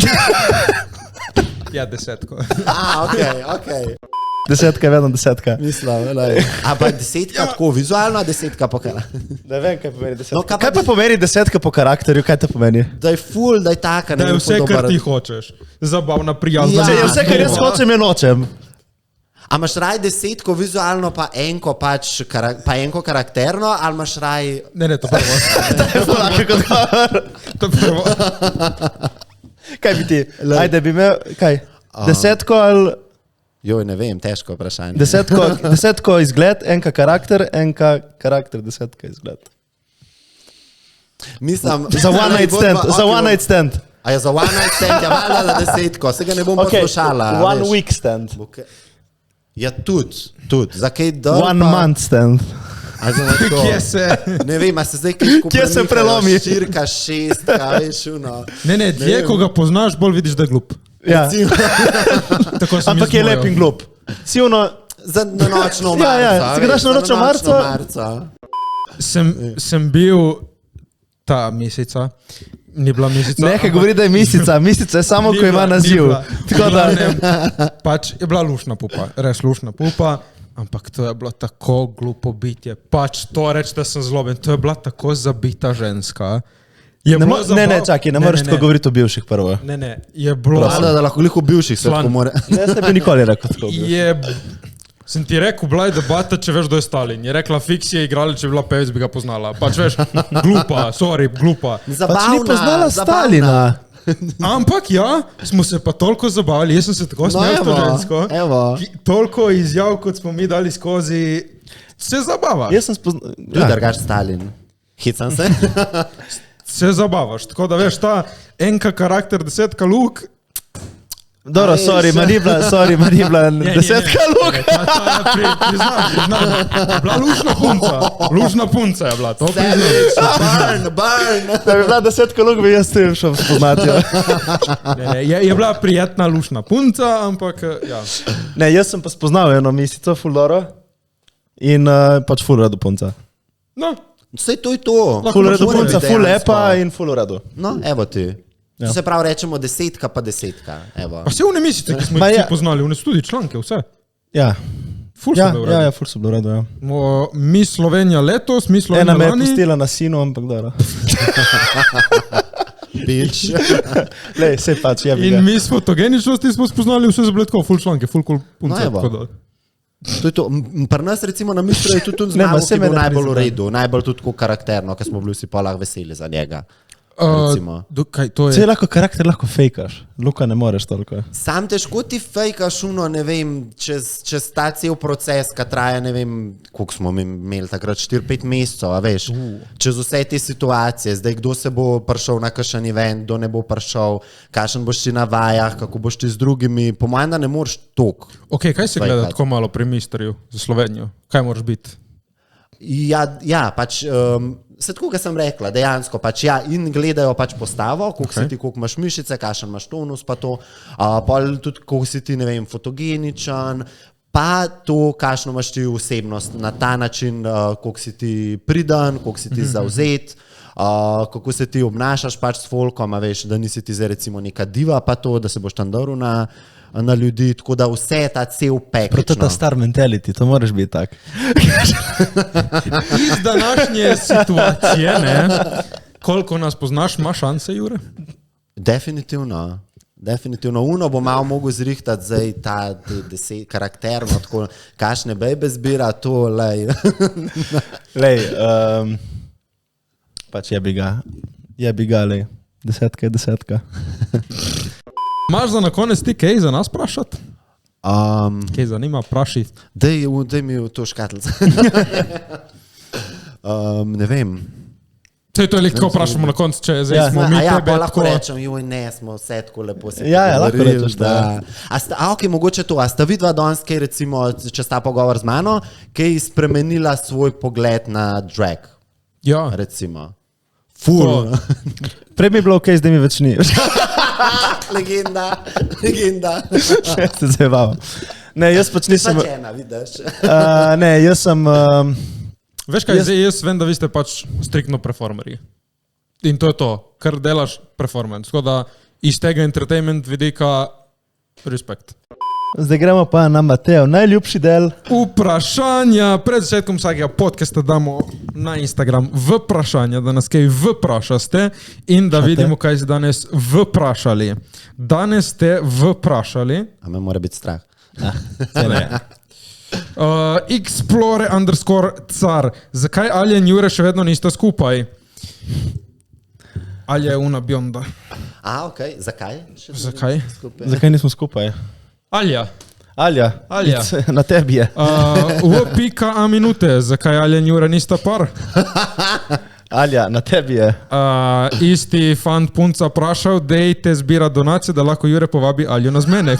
S4: Ja, 10.
S1: Okej.
S3: 10 je vedno 10.
S1: Mislim, a pa 10 tako vizualno, 10 po karakterju.
S3: Ne vem, kaj pomeni 10. No, kaj pa pomeni 10 po karakterju, kaj to pomeni?
S1: Da je ful, da je taka.
S4: Da je vse, kar ti hočeš. Zabavna, prijazna.
S3: Če je vse, kar jaz hočem, je nočem.
S1: A imaš raj 10 vizualno, pa enko pač, pa enko karakterno, ali imaš raj...
S4: Ne, to prvo.
S3: To je fulake kot govor.
S4: To prvo.
S3: Kaj bi ti? Ajde, bi imel, kaj? 10 ali...
S1: Joj, ne vem, težko vprašanje.
S3: 10 izgled, enka karakter, 10 izgled.
S1: Mislim...
S3: Za one night stand.
S1: A je za one night stand, ja valjda 10, se ga ne bom poslušala.
S3: One week stand.
S1: Ja, tudi. Za kaj dol pa...
S3: One month stand.
S4: Kje se...
S1: Ne vem, a se zdaj kaj skupaj...
S3: Kje se prelomi?
S1: Širka, 6, kaj veš, uno.
S4: Ne, dlje, ko ga poznaš, bolj vidiš, da je glup.
S3: Ja. Ampak je lep in glup. Si ono...
S1: Za nočno marca.
S3: Ja, si ga daš na nočno marca.
S4: Sem bil ta meseca, ni bila meseca.
S3: Nekaj govori, da je meseca. Meseca je samo, ko ima naziv. Tako da...
S4: Pač je bila lušna pupa, res lušna pupa, ampak to je bilo tako glupo bitje. Pač to reči, da sem zloben, to je bila tako zabita ženska.
S3: Ne, čakaj, ne moreš tako govoriti o bivših prvo.
S4: Ne, je bilo...
S1: Da lahko veliko bivših se tako more...
S3: Jaz ne bi nikoli rekel tako.
S4: Sem ti rekel, bila je debata, če veš, da je Stalin. Je rekla, fiksija igrala, če bi bila pevec, bi ga poznala. Pač veš, glupa.
S3: Pač ni poznala Stalina.
S4: Ampak ja, smo se pa toliko zabavili, jaz sem se tako smel s to žensko. Toliko izjav, kot smo mi dali skozi, se zabava.
S3: Jaz sem spoznal...
S1: Tu drgaš Stalin. Hicam se.
S4: Se zabavaš, tako da veš, ta enka karakter 10 luk.
S3: Dobro, sorry, ma ni bila 10 luk.
S4: Priznam. Bila lušna punca je bila.
S1: Burn.
S3: Da bi bila 10 luk, bi jaz tem šel spoznati.
S4: Je bila prijetna lušna punca, ampak ja.
S3: Ne, jaz sem pa spoznal eno misico, ful dobro. In pač ful rado punca.
S4: No.
S1: Vse to je to.
S3: Ful redu punca, ful lepa in ful redu.
S1: No, evo ti. Ja. Se pravi, rečemo 10 pa 10. Evo.
S4: Pa vse one misice, ki smo jih poznali, one so tudi članke, vse.
S3: Ja.
S4: Ful so bili v redu.
S3: Ja, ful so bili v redu, ja.
S4: Miss Slovenija letos, Miss Slovenija lani.
S3: Ena me je pustila na sinu, ampak dobro.
S1: Bitch.
S3: Lej, sej pač, ja bi ga.
S4: In mi s fotogeničnosti smo spoznali vse za bledko, ful članke, ful punce.
S1: No, to je to. Pri nas recimo na Mistru je tudi znamo, ki je bil najbolj v redu, najbolj tudi karakterno, ker smo bili vsi polah veseli za njega.
S4: Kaj to je?
S3: Če lahko karakter lahko fejkaš, Luka ne moreš toliko.
S1: Sam težko ti fejkaš ne vem, čez ta cel proces, ki traja, ne vem, koliko smo imeli takrat, 4-5 mesecev, a veš, čez vse te situacije, zdaj kdo se bo prišel na kakšen event, kdo ne bo prišel, kakšen boš ti na vajah, kako boš ti z drugimi, po mojem, da ne moreš toliko.
S4: Ok, kaj se gleda tako malo pri Misterju za Slovenijo? Kaj moraš biti?
S1: Ja, pač, se tako, kot sem rekla, dejansko, pač ja, in gledajo pač postavo, koliko si ti, koliko imaš mišice, kakšen imaš tonus, pa to, pol tudi, koliko si ti, ne vem, fotogeničen, pa to, kakšno imaš ti osebnost, na ta način, koliko si ti pridan, koliko si ti zauzet, kako se ti obnašaš pač s folkom, a veš, da nisi ti zdaj recimo neka diva, pa to, da se boš tam drl na ljudi, tako da vse je ta cel package.
S3: Proto ta star mentality, to moraš biti tak.
S4: Iz današnje situacije, ne, koliko nas poznaš, ima šanse, Jure?
S1: Definitivno. Uno bo malo mogel zrihtati zdaj ta karakterno, tako kakšne bejbe zbira, to, lej.
S3: Lej, pač jebi ga, lej. 10 je 10.
S4: Imaš za na konec ti kaj za nas vprašati? Kaj zanima, vpraši.
S1: Daj mi to škatlico. Ne vem.
S4: Sej to je tako vprašamo na koncu, če zdaj smo mi tebe
S1: pa lahko
S4: tako...
S1: rečem, ne, smo vse tako lepo se
S3: lahko rečeš, da.
S1: Ok, mogoče to, a sta vidva danes, kaj recimo, če sta pogovor z mano, kaj spremenila svoj pogled na drag?
S4: Ja.
S1: Recimo. Ful.
S3: Prej mi je bilo ok, zdaj mi več ni.
S1: Legenda.
S3: Se zabavam. Ne, jaz pač nisem...
S1: Pačena, vidiš.
S3: Ne, jaz sem...
S4: Veš kaj, jaz vem, da vi ste pač striktno performerji. In to je to, kar delaš performance. Tako da iz tega entertainment vidika respekt.
S3: Zdaj gremo pa na Mateo, najljubši del.
S4: Vprašanja. Pred začetkom vsakega podcasta damo na Instagram vprašanja, da nas kaj vprašaste in da vidimo, kaj ste danes vprašali. Danes ste vprašali.
S1: A me mora biti strah.
S4: Explore_car. Zakaj Alja in Jure še vedno nista skupaj? Alja je una bionda.
S1: Ok. Zakaj?
S3: Zakaj nismo skupaj?
S4: Alja.
S3: Na tebi je.
S4: A minute. Zakaj Alja in Jure nista par?
S3: Alja, na tebi je.
S4: Isti fant punca prašal, dejte zbira donacije, da lahko Jure povabi Aljo na zmenek.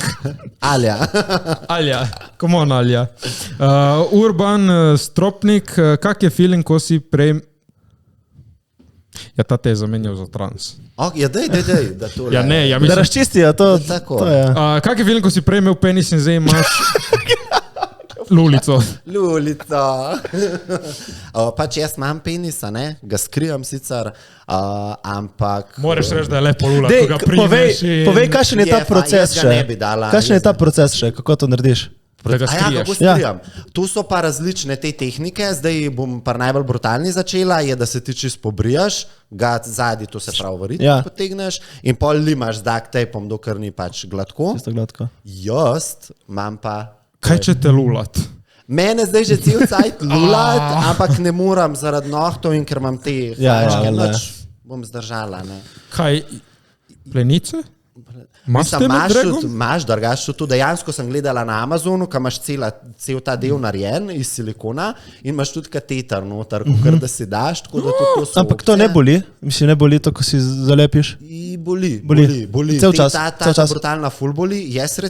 S4: Alja. Come on, Alja. Urban Stropnik, kak je feeling, ko si prej... Ja, ta te je zamenjal za trans.
S1: Ja, dej.
S4: Ja, ne, ja mislim...
S3: Da razčistijo, to je.
S4: Kak je feeling, ko si prej imel penis in zdaj imaš... Lulico.
S1: Pač jaz imam penisa, ne? Ga skrivam sicer, ampak...
S4: Moraš reči, da je lepo lula, ko ga primeš in...
S3: Povej, kakšen je ta proces še? Kakšen je ta proces še? Kako to narediš?
S4: Da ga skriješ.
S1: Kako skrijam? Tu so pa različne te tehnike, zdaj bom pa najbolj brutalni začela, je, da se ti čist pobrijaš, ga zadnji, to se pravi v ritmu potegneš in pol limaš z duct tapom, dokler ni pač gladko.
S3: Čisto gladko.
S1: Jaz imam pa...
S4: Kaj če te lulat?
S1: Mene zdaj že cel cajt lulat, ampak ne moram zaradi nohtov in ker imam te... Bom zdržala, ne.
S4: Kaj, plenice?
S1: Imaš, drugače to dejansko sem gledala na Amazonu, ko imaš cel ta del narejen iz silikona in imaš tudi kateter noter, kar da si daš, tako da to so...
S3: Ampak to ne boli? Mislim, ne boli to, ko si zalepiš?
S1: Boli.
S3: Cel čas.
S1: Ta brutalna ful boli. Jaz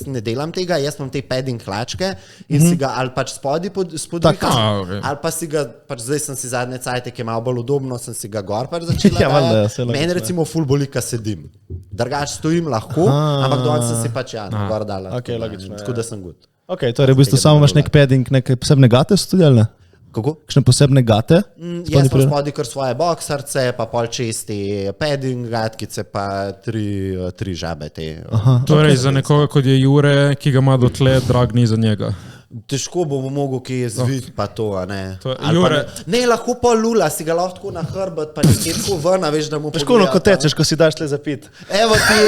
S1: ne delam tega, jaz imam te padding hlačke in si ga ali pač spodviham, ali pa si ga, pač zdaj sem si zadnje cajte, ki je malo bolj udobno, sem si ga gor pač začela dajati. Meni recimo ful boli, ko sedim. Drugače stojim lahko, ampak danes sem si pač gor dala. Tako da sem good.
S3: Ok, torej v bistvu samo imaš nek padding, neke posebne gate so tudi, ali ne?
S1: Kako?
S3: Kakšne posebne gate?
S1: Jaz sem spodaj kar svoje boksarce, pa pol česti padding gatkice, pa tri žabe te.
S4: Torej za nekoga, kot je Jure, ki ga ima dotle, drag ni za njega.
S1: Težko bomo mogel kje zvit, pa to, a ne.
S4: Ne,
S1: lahko pa lula, si ga lahko na hrbet, pa nekje tako ven, veš, da mu pogleda.
S3: Težko, ko tečeš, ko si daš tle za pit.
S1: Evo ti.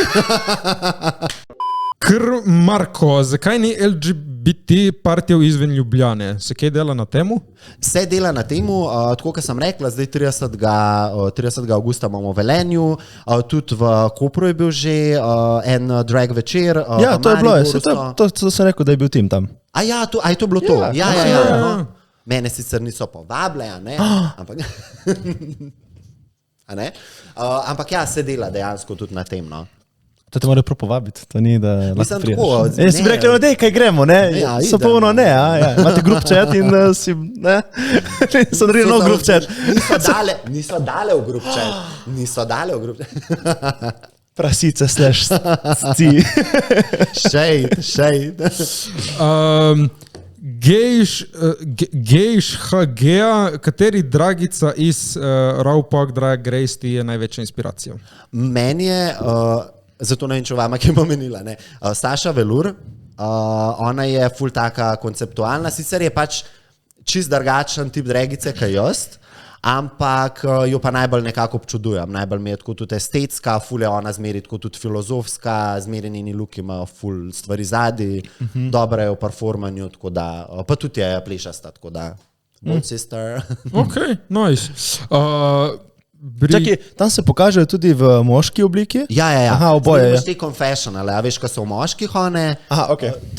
S4: Marko, zakaj ni LGBT biti partijev izven Ljubljane. Se kaj dela na temu?
S1: Se dela na temu, tako kot sem rekla, zdaj 30. augusta imamo v Velenju, tudi v Kopru je bil že en drag večer.
S3: Ja, to je bilo, to sem rekel, da je bil tim tam.
S1: A ja, to je bilo to. Ja. Mene sicer niso povabile, a ne? Ampak, a ne? Ampak ja, se dela dejansko tudi na tem, no.
S3: To te morajo povabiti, to ni, da
S1: lahko priješ.
S3: Jaz si bi rekel, no dej, kaj gremo, ne? Ja, so polno ne, ja. Imate group chat in si, ne? So naredili nov group chat.
S1: Niso dale v group chat.
S3: Prasice slash sci.
S1: Shade.
S4: Gejš HG-a, kateri dragica iz Raw Park Drag Race ti je največja inspiracija?
S1: Meni je, zato ne vem, če vama, ki je pomenila, ne, Saša Velour, ona je ful taka konceptualna, sicer je pač čist drugačen tip dragice, kaj jaz, ampak jo pa najbolj nekako občudujem, najbolj mi je tako tudi estetska, ful je ona zmeri tako tudi filozofska, zmeri njeni luki imajo ful stvari zadaj, dobra je v performanju, tako da, pa tudi je plešasta, tako da, Bold Sister.
S4: Ok, nice.
S3: Čakaj, tam se pokažejo tudi v moški obliki?
S1: Ja.
S3: Aha, oboje.
S1: Imaš te confessionale, a veš, ko so v moških one,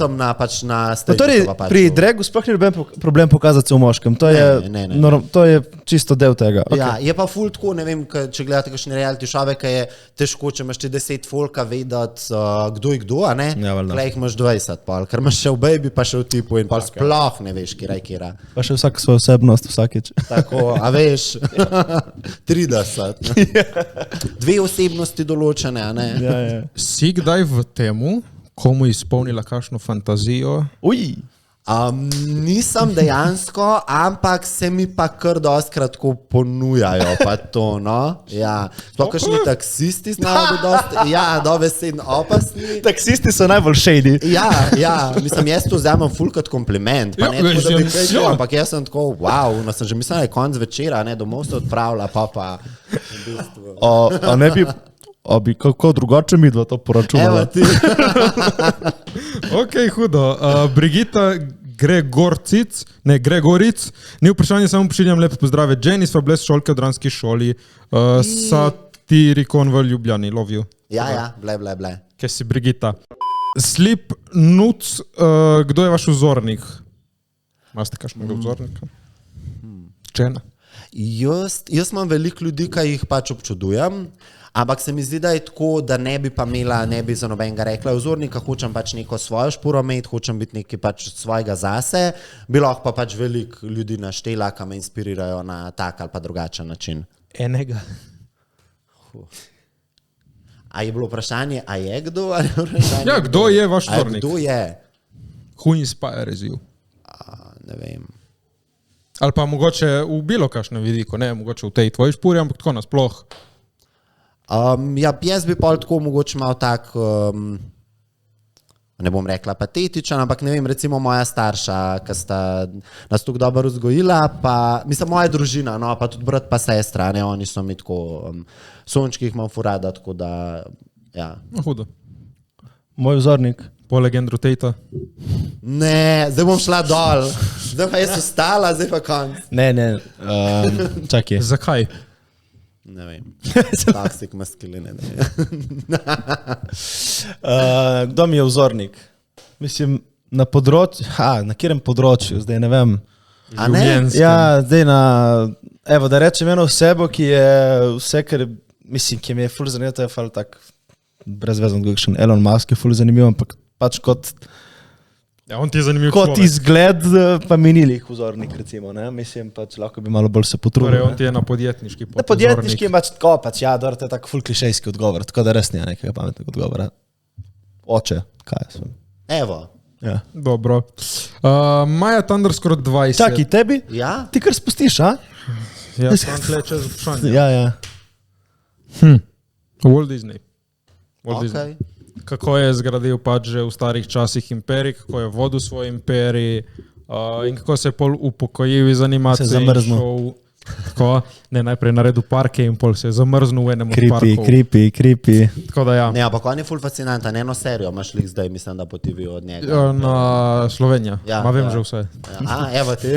S1: tam pač na stage.
S3: Torej, pri dragu sploh ni noben problem pokazati se v moškem, to je čisto del tega.
S1: Ja, je pa ful tako, ne vem, če gledate kakšne reality šove, kaj je težko, če imaš ti 10 folka vedeti, kdo je kdo, a ne?
S3: Ja, valjda.
S1: Klej jih imaš 20, ker imaš še v baby, pa še v tipu in pa sploh ne veš, kira.
S3: Pa še vsak svojo osebnost vsakič.
S1: Tako, a veš, 2 osebnosti določene, a ne?
S3: Ja.
S4: Si kdaj v temu, komu izpolnila kakšno fantazijo?
S1: Nisem dejansko, ampak se mi pa kar dostkrat tako ponujajo, pa to, no? Ja, sploh kakšni taksisti znajo dosti, ja, dobesedno opasni.
S3: Taksisti so najbolj shady.
S1: Ja, mislim, jaz to vzamem ful kot kompliment, pa ne tako, da bi kaj šel, ampak jaz sem tako, wow, no sem že mislila, da je konc večera, ne, domov se odpravlja, pa v bistvu.
S3: A ne bi kako drugače mi dva to poračunala?
S1: Evo ti.
S4: Ok, hudo. Brigita Gregoric, ni vprašanje, samo pošiljam lepe pozdrave. Jenny, sva bile šolke v dranski šoli, Satirikon v Ljubljani, love you.
S1: Ja, ble.
S4: Kaj si, Brigita? Slip Nuc, kdo je vaš vzornik? Imate kakšnega vzornika? Čena?
S1: Jaz imam veliko ljudi, ki jih pač občudujem, ampak se mi zdi, da je tako, da ne bi pa imela, ne bi za nobenega rekla vzornika, hočem pač neko svojo špuro imeti, hočem biti nekaj pač svojega zase, bi lahko pa pač veliko ljudi naštela, ki me inspirirajo na tak ali pa drugačen način.
S4: Enega.
S1: A je bilo vprašanje, a je kdo? Ali je vprašanje,
S4: ja, kdo je vaš vzornik?
S1: Kdo je?
S4: Who inspires you?
S1: Ne vem.
S4: Ali pa mogoče v bilo kakšnem vidiku, ne mogoče v tej tvoji špuri, ampak tako nasploh.
S1: Ja, jaz bi pa tako mogoče malo tak, ne bom rekla patetičen, ampak ne vem, recimo moja starša, ki sta nas tako dobro vzgojila, pa mislim moja družina, no, pa tudi brat pa sestra, ne, oni so mi tako, sončki jih imam furada, tako da, ja.
S4: Hudo.
S3: Moj vzornik.
S4: Poleg Andrew Tate.
S1: Ne, zdaj bom šla dol. Zdaj pa jaz ostala, zdaj pa konc.
S3: Ne, čakaj.
S4: Zakaj?
S1: Ne vem. Toxic masculine, ne vem.
S3: Kdo mi je vzornik? Mislim, na katerem področju, zdaj ne vem.
S1: A ne?
S3: Ja, zdaj evo, da rečem eno osebo, ki je vse, kar, mislim, ki mi je ful zanimivo, to je ful tak brezvezno, kakšen Elon Musk je ful zanimiv, ampak pač kot
S4: on ti je zanimiv
S3: kot izgled, pa mi ni lih vzornik, recimo, ne? Mislim, pač lahko bi malo bolj se potrudil.
S4: Torej, on ti je na podjetniški pot.
S3: Na podjetniški je pač tako, pač ja, to je tak ful klišejski odgovor, tako da res nija nekega pametnega odgovora. Oče, kaj sem.
S1: Evo.
S3: Ja.
S4: Dobro. Maja Thunderscore 20.
S3: Čakaj, tebi?
S1: Ja?
S3: Ti kar spustiš, a?
S4: Ja, sam tle čez vprašanje.
S3: Ja.
S4: Walt Disney.
S1: Okay.
S4: Kako je zgradil pač že v starih časih imperij, kako je vodil svoj imperij in kako se je pol upokojil iz animacije in Tako, ne, najprej naredil parke in pol se je zamrznil v enem od parkov.
S3: Creepy.
S4: Tako da ja.
S1: Ne, ampak on je ful fascinanten, eno serijo imaš lik zdaj, mislim, da po TV od njega.
S4: Na Slovenija, vem že vse.
S1: Evo ti.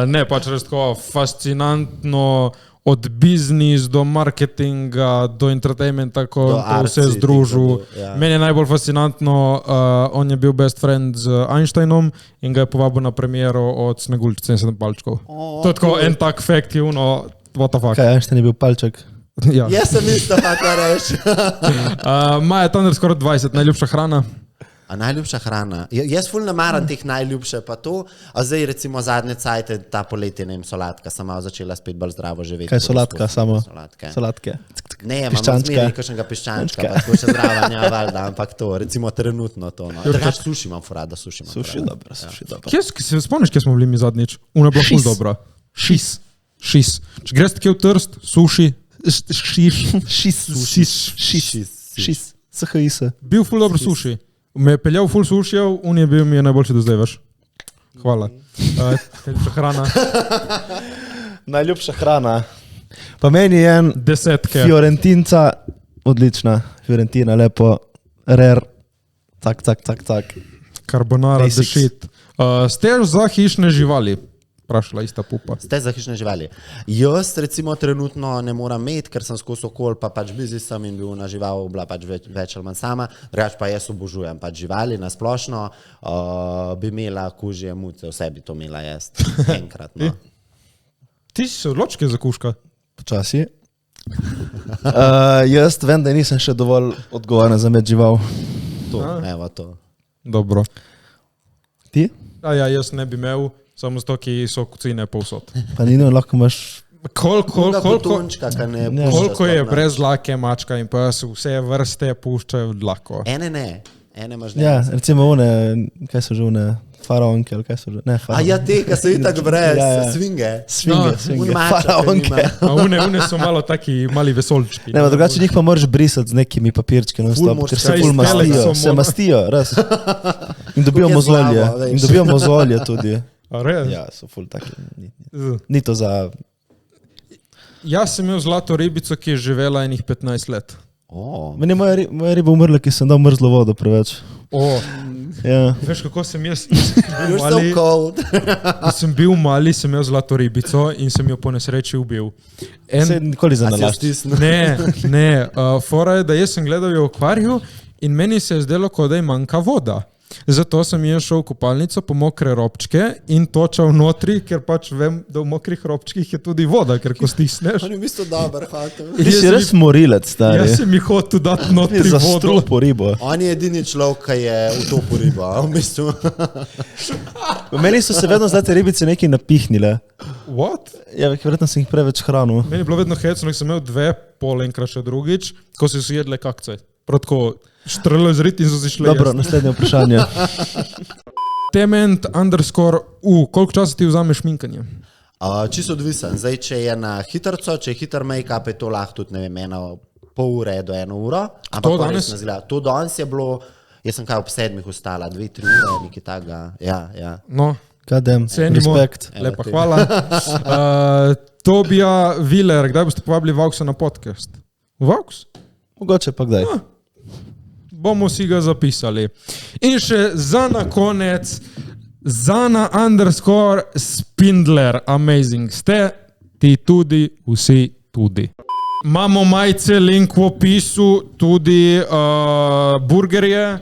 S4: Ne, pač res tako fascinantno od biznis do marketinga, do entertainmenta, ko vse združil. Meni je najbolj fascinantno, on je bil best friend z Einsteinom in ga je povabil na premiero od Sneguljčice in 7 palčkov. To je tako en tak fact, what the fuck.
S3: Kaj, Einstein je bil palček?
S4: Ja.
S1: Jaz sem isto, kako reči.
S4: Maja Thunder skoraj 20, najljubša hrana.
S1: A najljubša hrana? Jaz ful ne maram teh najljubše pa to, a zdaj recimo zadnje cajte, ta poletje, ne vem, solatka, sem malo začela spet bolj zdravo živeti.
S3: Kaj solatka, samo? Solatke.
S1: Ne, imam zmeri kakšnega piščančka, pa tako še zdrava, nja valjda, ampak to, recimo trenutno to. Drugač suši imam furada, suši imam furada.
S3: Suši dobro.
S4: Se spomniš, kje smo bili mi zadnjič? Una je bila ful dobra. Šis. Če greš takje v Trst, suši,
S3: Šis. SHIS.
S4: Bil ful dobro suši. Me je peljal ful sušijev, on je bil mi je najboljši do zdaj, veš. Hvala. Najljubša hrana.
S3: Najljubša hrana. Pa meni je en Fiorentinca, odlična. Fiorentina, lepo, rare, tak.
S4: Carbonara, the shit. Ste za hišne živali? Prašla ista pupa.
S1: Ste za hišne živali. Jaz recimo trenutno ne moram imeti, ker sem skozi okol, pa pač busy sem in bil na žival, bila pač več ali manj sama. Drugač pa jaz obožujem pač živali na splošno. Bi imela kužje muce, vse bi to imela jaz. Enkrat, no.
S4: Ti si se odločke za kužka?
S3: Počasi. Jaz vem, da nisem še dovolj odgovoren za med žival.
S1: Evo to.
S4: Dobro.
S3: Ti?
S4: Ja, jaz ne bi imel. Samo z to, ki so kucine povsod.
S3: Pa ni lahko imaš...
S4: Koliko je brez dlake mačka in pa vse vrste puščajo dlako?
S1: Ene imaš ne.
S3: Ja, recimo kaj so že faraonke ali kaj so že? Ne, faraonke.
S1: Ja, te, ki so itak brez, svinge.
S3: Svinge, faraonke.
S4: Une so malo taki mali vesolčki.
S3: Ne, drugače njih pa moraš brisati z nekimi papirčki, ker se ful mastijo. Se mastijo, res. In dobijo mozolje tudi. Ja, so ful taki. Ni to za...
S4: Jaz sem imel zlato ribico, ki je živela enih 15 let.
S3: Meni je moja riba umrla, ki sem dal mrzlo vodo preveč.
S4: Veš, kako sem jaz sem bil mali, sem imel zlato ribico in sem jo po nesreči ubil.
S3: Se nikoli za nalašč.
S4: Ne. Fora je, da jaz sem gledal v akvariju in meni se je zdelo, kot da je manjka voda. Zato sem jaz šel v kopalnico po mokre robčke in točal notri, ker pač vem, da v mokrih robčkih je tudi voda, ker ko stisneš.
S1: On je v bistvu dober hotel.
S3: Ti si res morilec, stari.
S4: Jaz sem jih hotel dati notri vodo.
S3: Za strupo ribo.
S1: On je edini človek, ki je utopil ribo, v bistvu.
S3: Meni so se vedno zdaj te ribice nekaj napihnile.
S4: What?
S3: Ja, verjetno sem jih preveč hranil.
S4: Meni je bilo vedno hecno, sem imel 2, pol enkrat še drugič, ko si jedle kakce. Protko štrlo iz rit in so si šli.
S3: Dobro, naslednje vprašanje.
S4: Tement _ koliko časa ti vzame šminkanje?
S1: Čisto odvisen. Zdaj, če je na hitrco, če je hiter make-up, je to lahko tudi, ne vem, 1,5 ure do 1 uro.
S4: To danes?
S1: To danes je bilo, jaz sem kaj ob 7 ustala, 2-3 ure, nekaj takega. Ja.
S4: No,
S3: kadem, respekt.
S4: Lepa, hvala. Tobija Viler, kdaj boste povabili Vauxa na podcast? Vaux?
S3: Mogoče pa kdaj.
S4: Bomo si ga zapisali. In še za na konec, Zana _ Spindler, amazing. Ste ti tudi, vsi tudi. Imamo majice, link v opisu, tudi burgerje,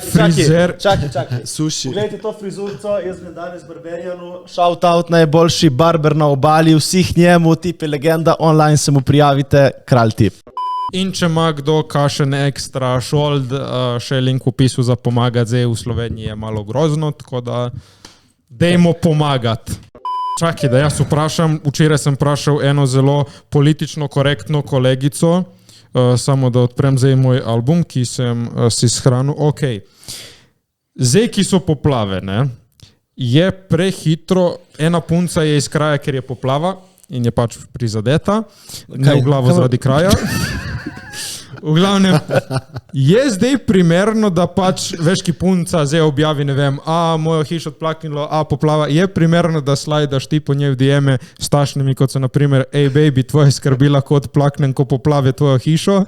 S4: frizer.
S3: Čakaj.
S1: Suši.
S3: Poglejte to frizurico, jaz sem danes barberjanu. Shout out, najboljši barber na obali, vsih njemu, tip je legenda, online se mu prijavite, kralj tip.
S4: In če ima kdo kakšen ekstra šold, še link v opisu za pomagati, zdaj v Sloveniji je malo grozno, tako da dajmo pomagati. Čakaj, da jaz vprašam, včeraj sem vprašal eno zelo politično korektno kolegico, samo da odprem zdaj moj album, ki sem si shranil. Ok, zdaj, ki so poplave, ne, je prehitro, ena punca je iz kraja, ker je poplava in je pač prizadeta, ne v glavo zaradi kraja. V glavnem, je zdaj primerno, da pač, veš, ki punca zdaj objavi, ne vem, mojo hišo odplaknilo, poplava, je primerno, da slajdaš ti po njej v DM-e s tašnimi, kot so naprimer, baby, tvoje skrbi lahko odplaknem, ko poplave tvojo hišo.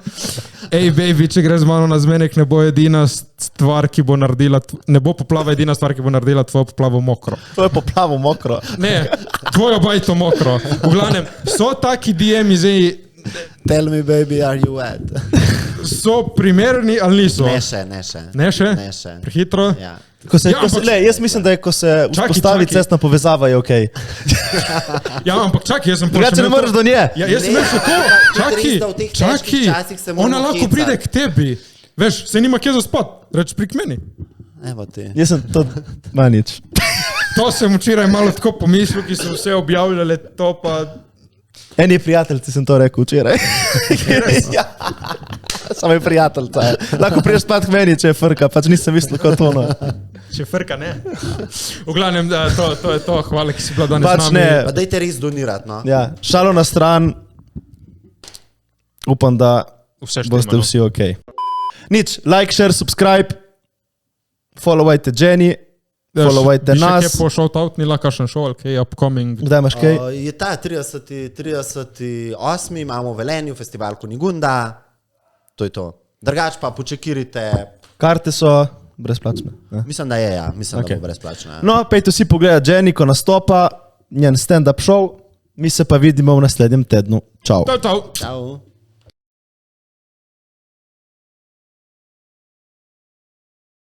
S4: Baby, če greš malo na zmenek, ne bo edina stvar, ki bo naredila, ne bo poplava edina stvar, ki bo naredila tvojo poplavo mokro.
S3: To je poplavo mokro.
S4: Ne, tvojo bajto mokro. V glavnem, so taki DM-i zdaj,
S1: Tell me, baby, are you wet?
S4: so primerni ali niso?
S1: Ne še.
S4: Ne še?
S1: Ne še.
S4: Prehitro?
S1: Ja.
S3: Jaz mislim, da je, ko se vzpostavi cestna povezava, je okej.
S4: Ja, ampak čakaj, jaz sem
S3: Drugače ne moreš do nje.
S4: Ja, jaz sem še to. Čakaj, ona lahko pride k tebi. Veš, se nima kje zaspat. Reč pri k meni.
S1: Evo ti.
S3: Jaz sem to manič.
S4: To sem včeraj malo tako pomislil, ki so vse objavljali, to pa...
S3: Eni prijateljci sem to rekel včeraj. Ja. Samo je prijateljca. Lahko priješ spat k meni, če je frka, pač nisem mislil kot ono.
S4: Če frka, ne. V glavnem, to je to, hvala, ki si bila danes
S3: Pač
S4: z nami.
S3: ne.
S1: Pa dajte res donirati, no.
S3: Ja, šalo na stran. Upam, da
S4: Vse
S3: boste
S4: štima,
S3: vsi okej. Nič, like, share, subscribe. Followajte Jenny. Followajte nas.
S4: Bi še kje po shoutout nila kakšen show, okay, upcoming.
S3: Kdaj imaš kaj?
S1: Je ta 38. imamo v Velenju, festival Kunigunda. To je to. Drugač pa počekirite.
S3: Karte so brezplačne. Ja.
S1: Mislim, da je, ja. Mislim,
S3: Okay.
S1: da bo brezplačna.
S3: No, pejte si pogledati Jenny, ko nastopa, njen stand-up show. Mi se pa vidimo v naslednjem tednu. Čau.
S4: Čau.
S1: Čau.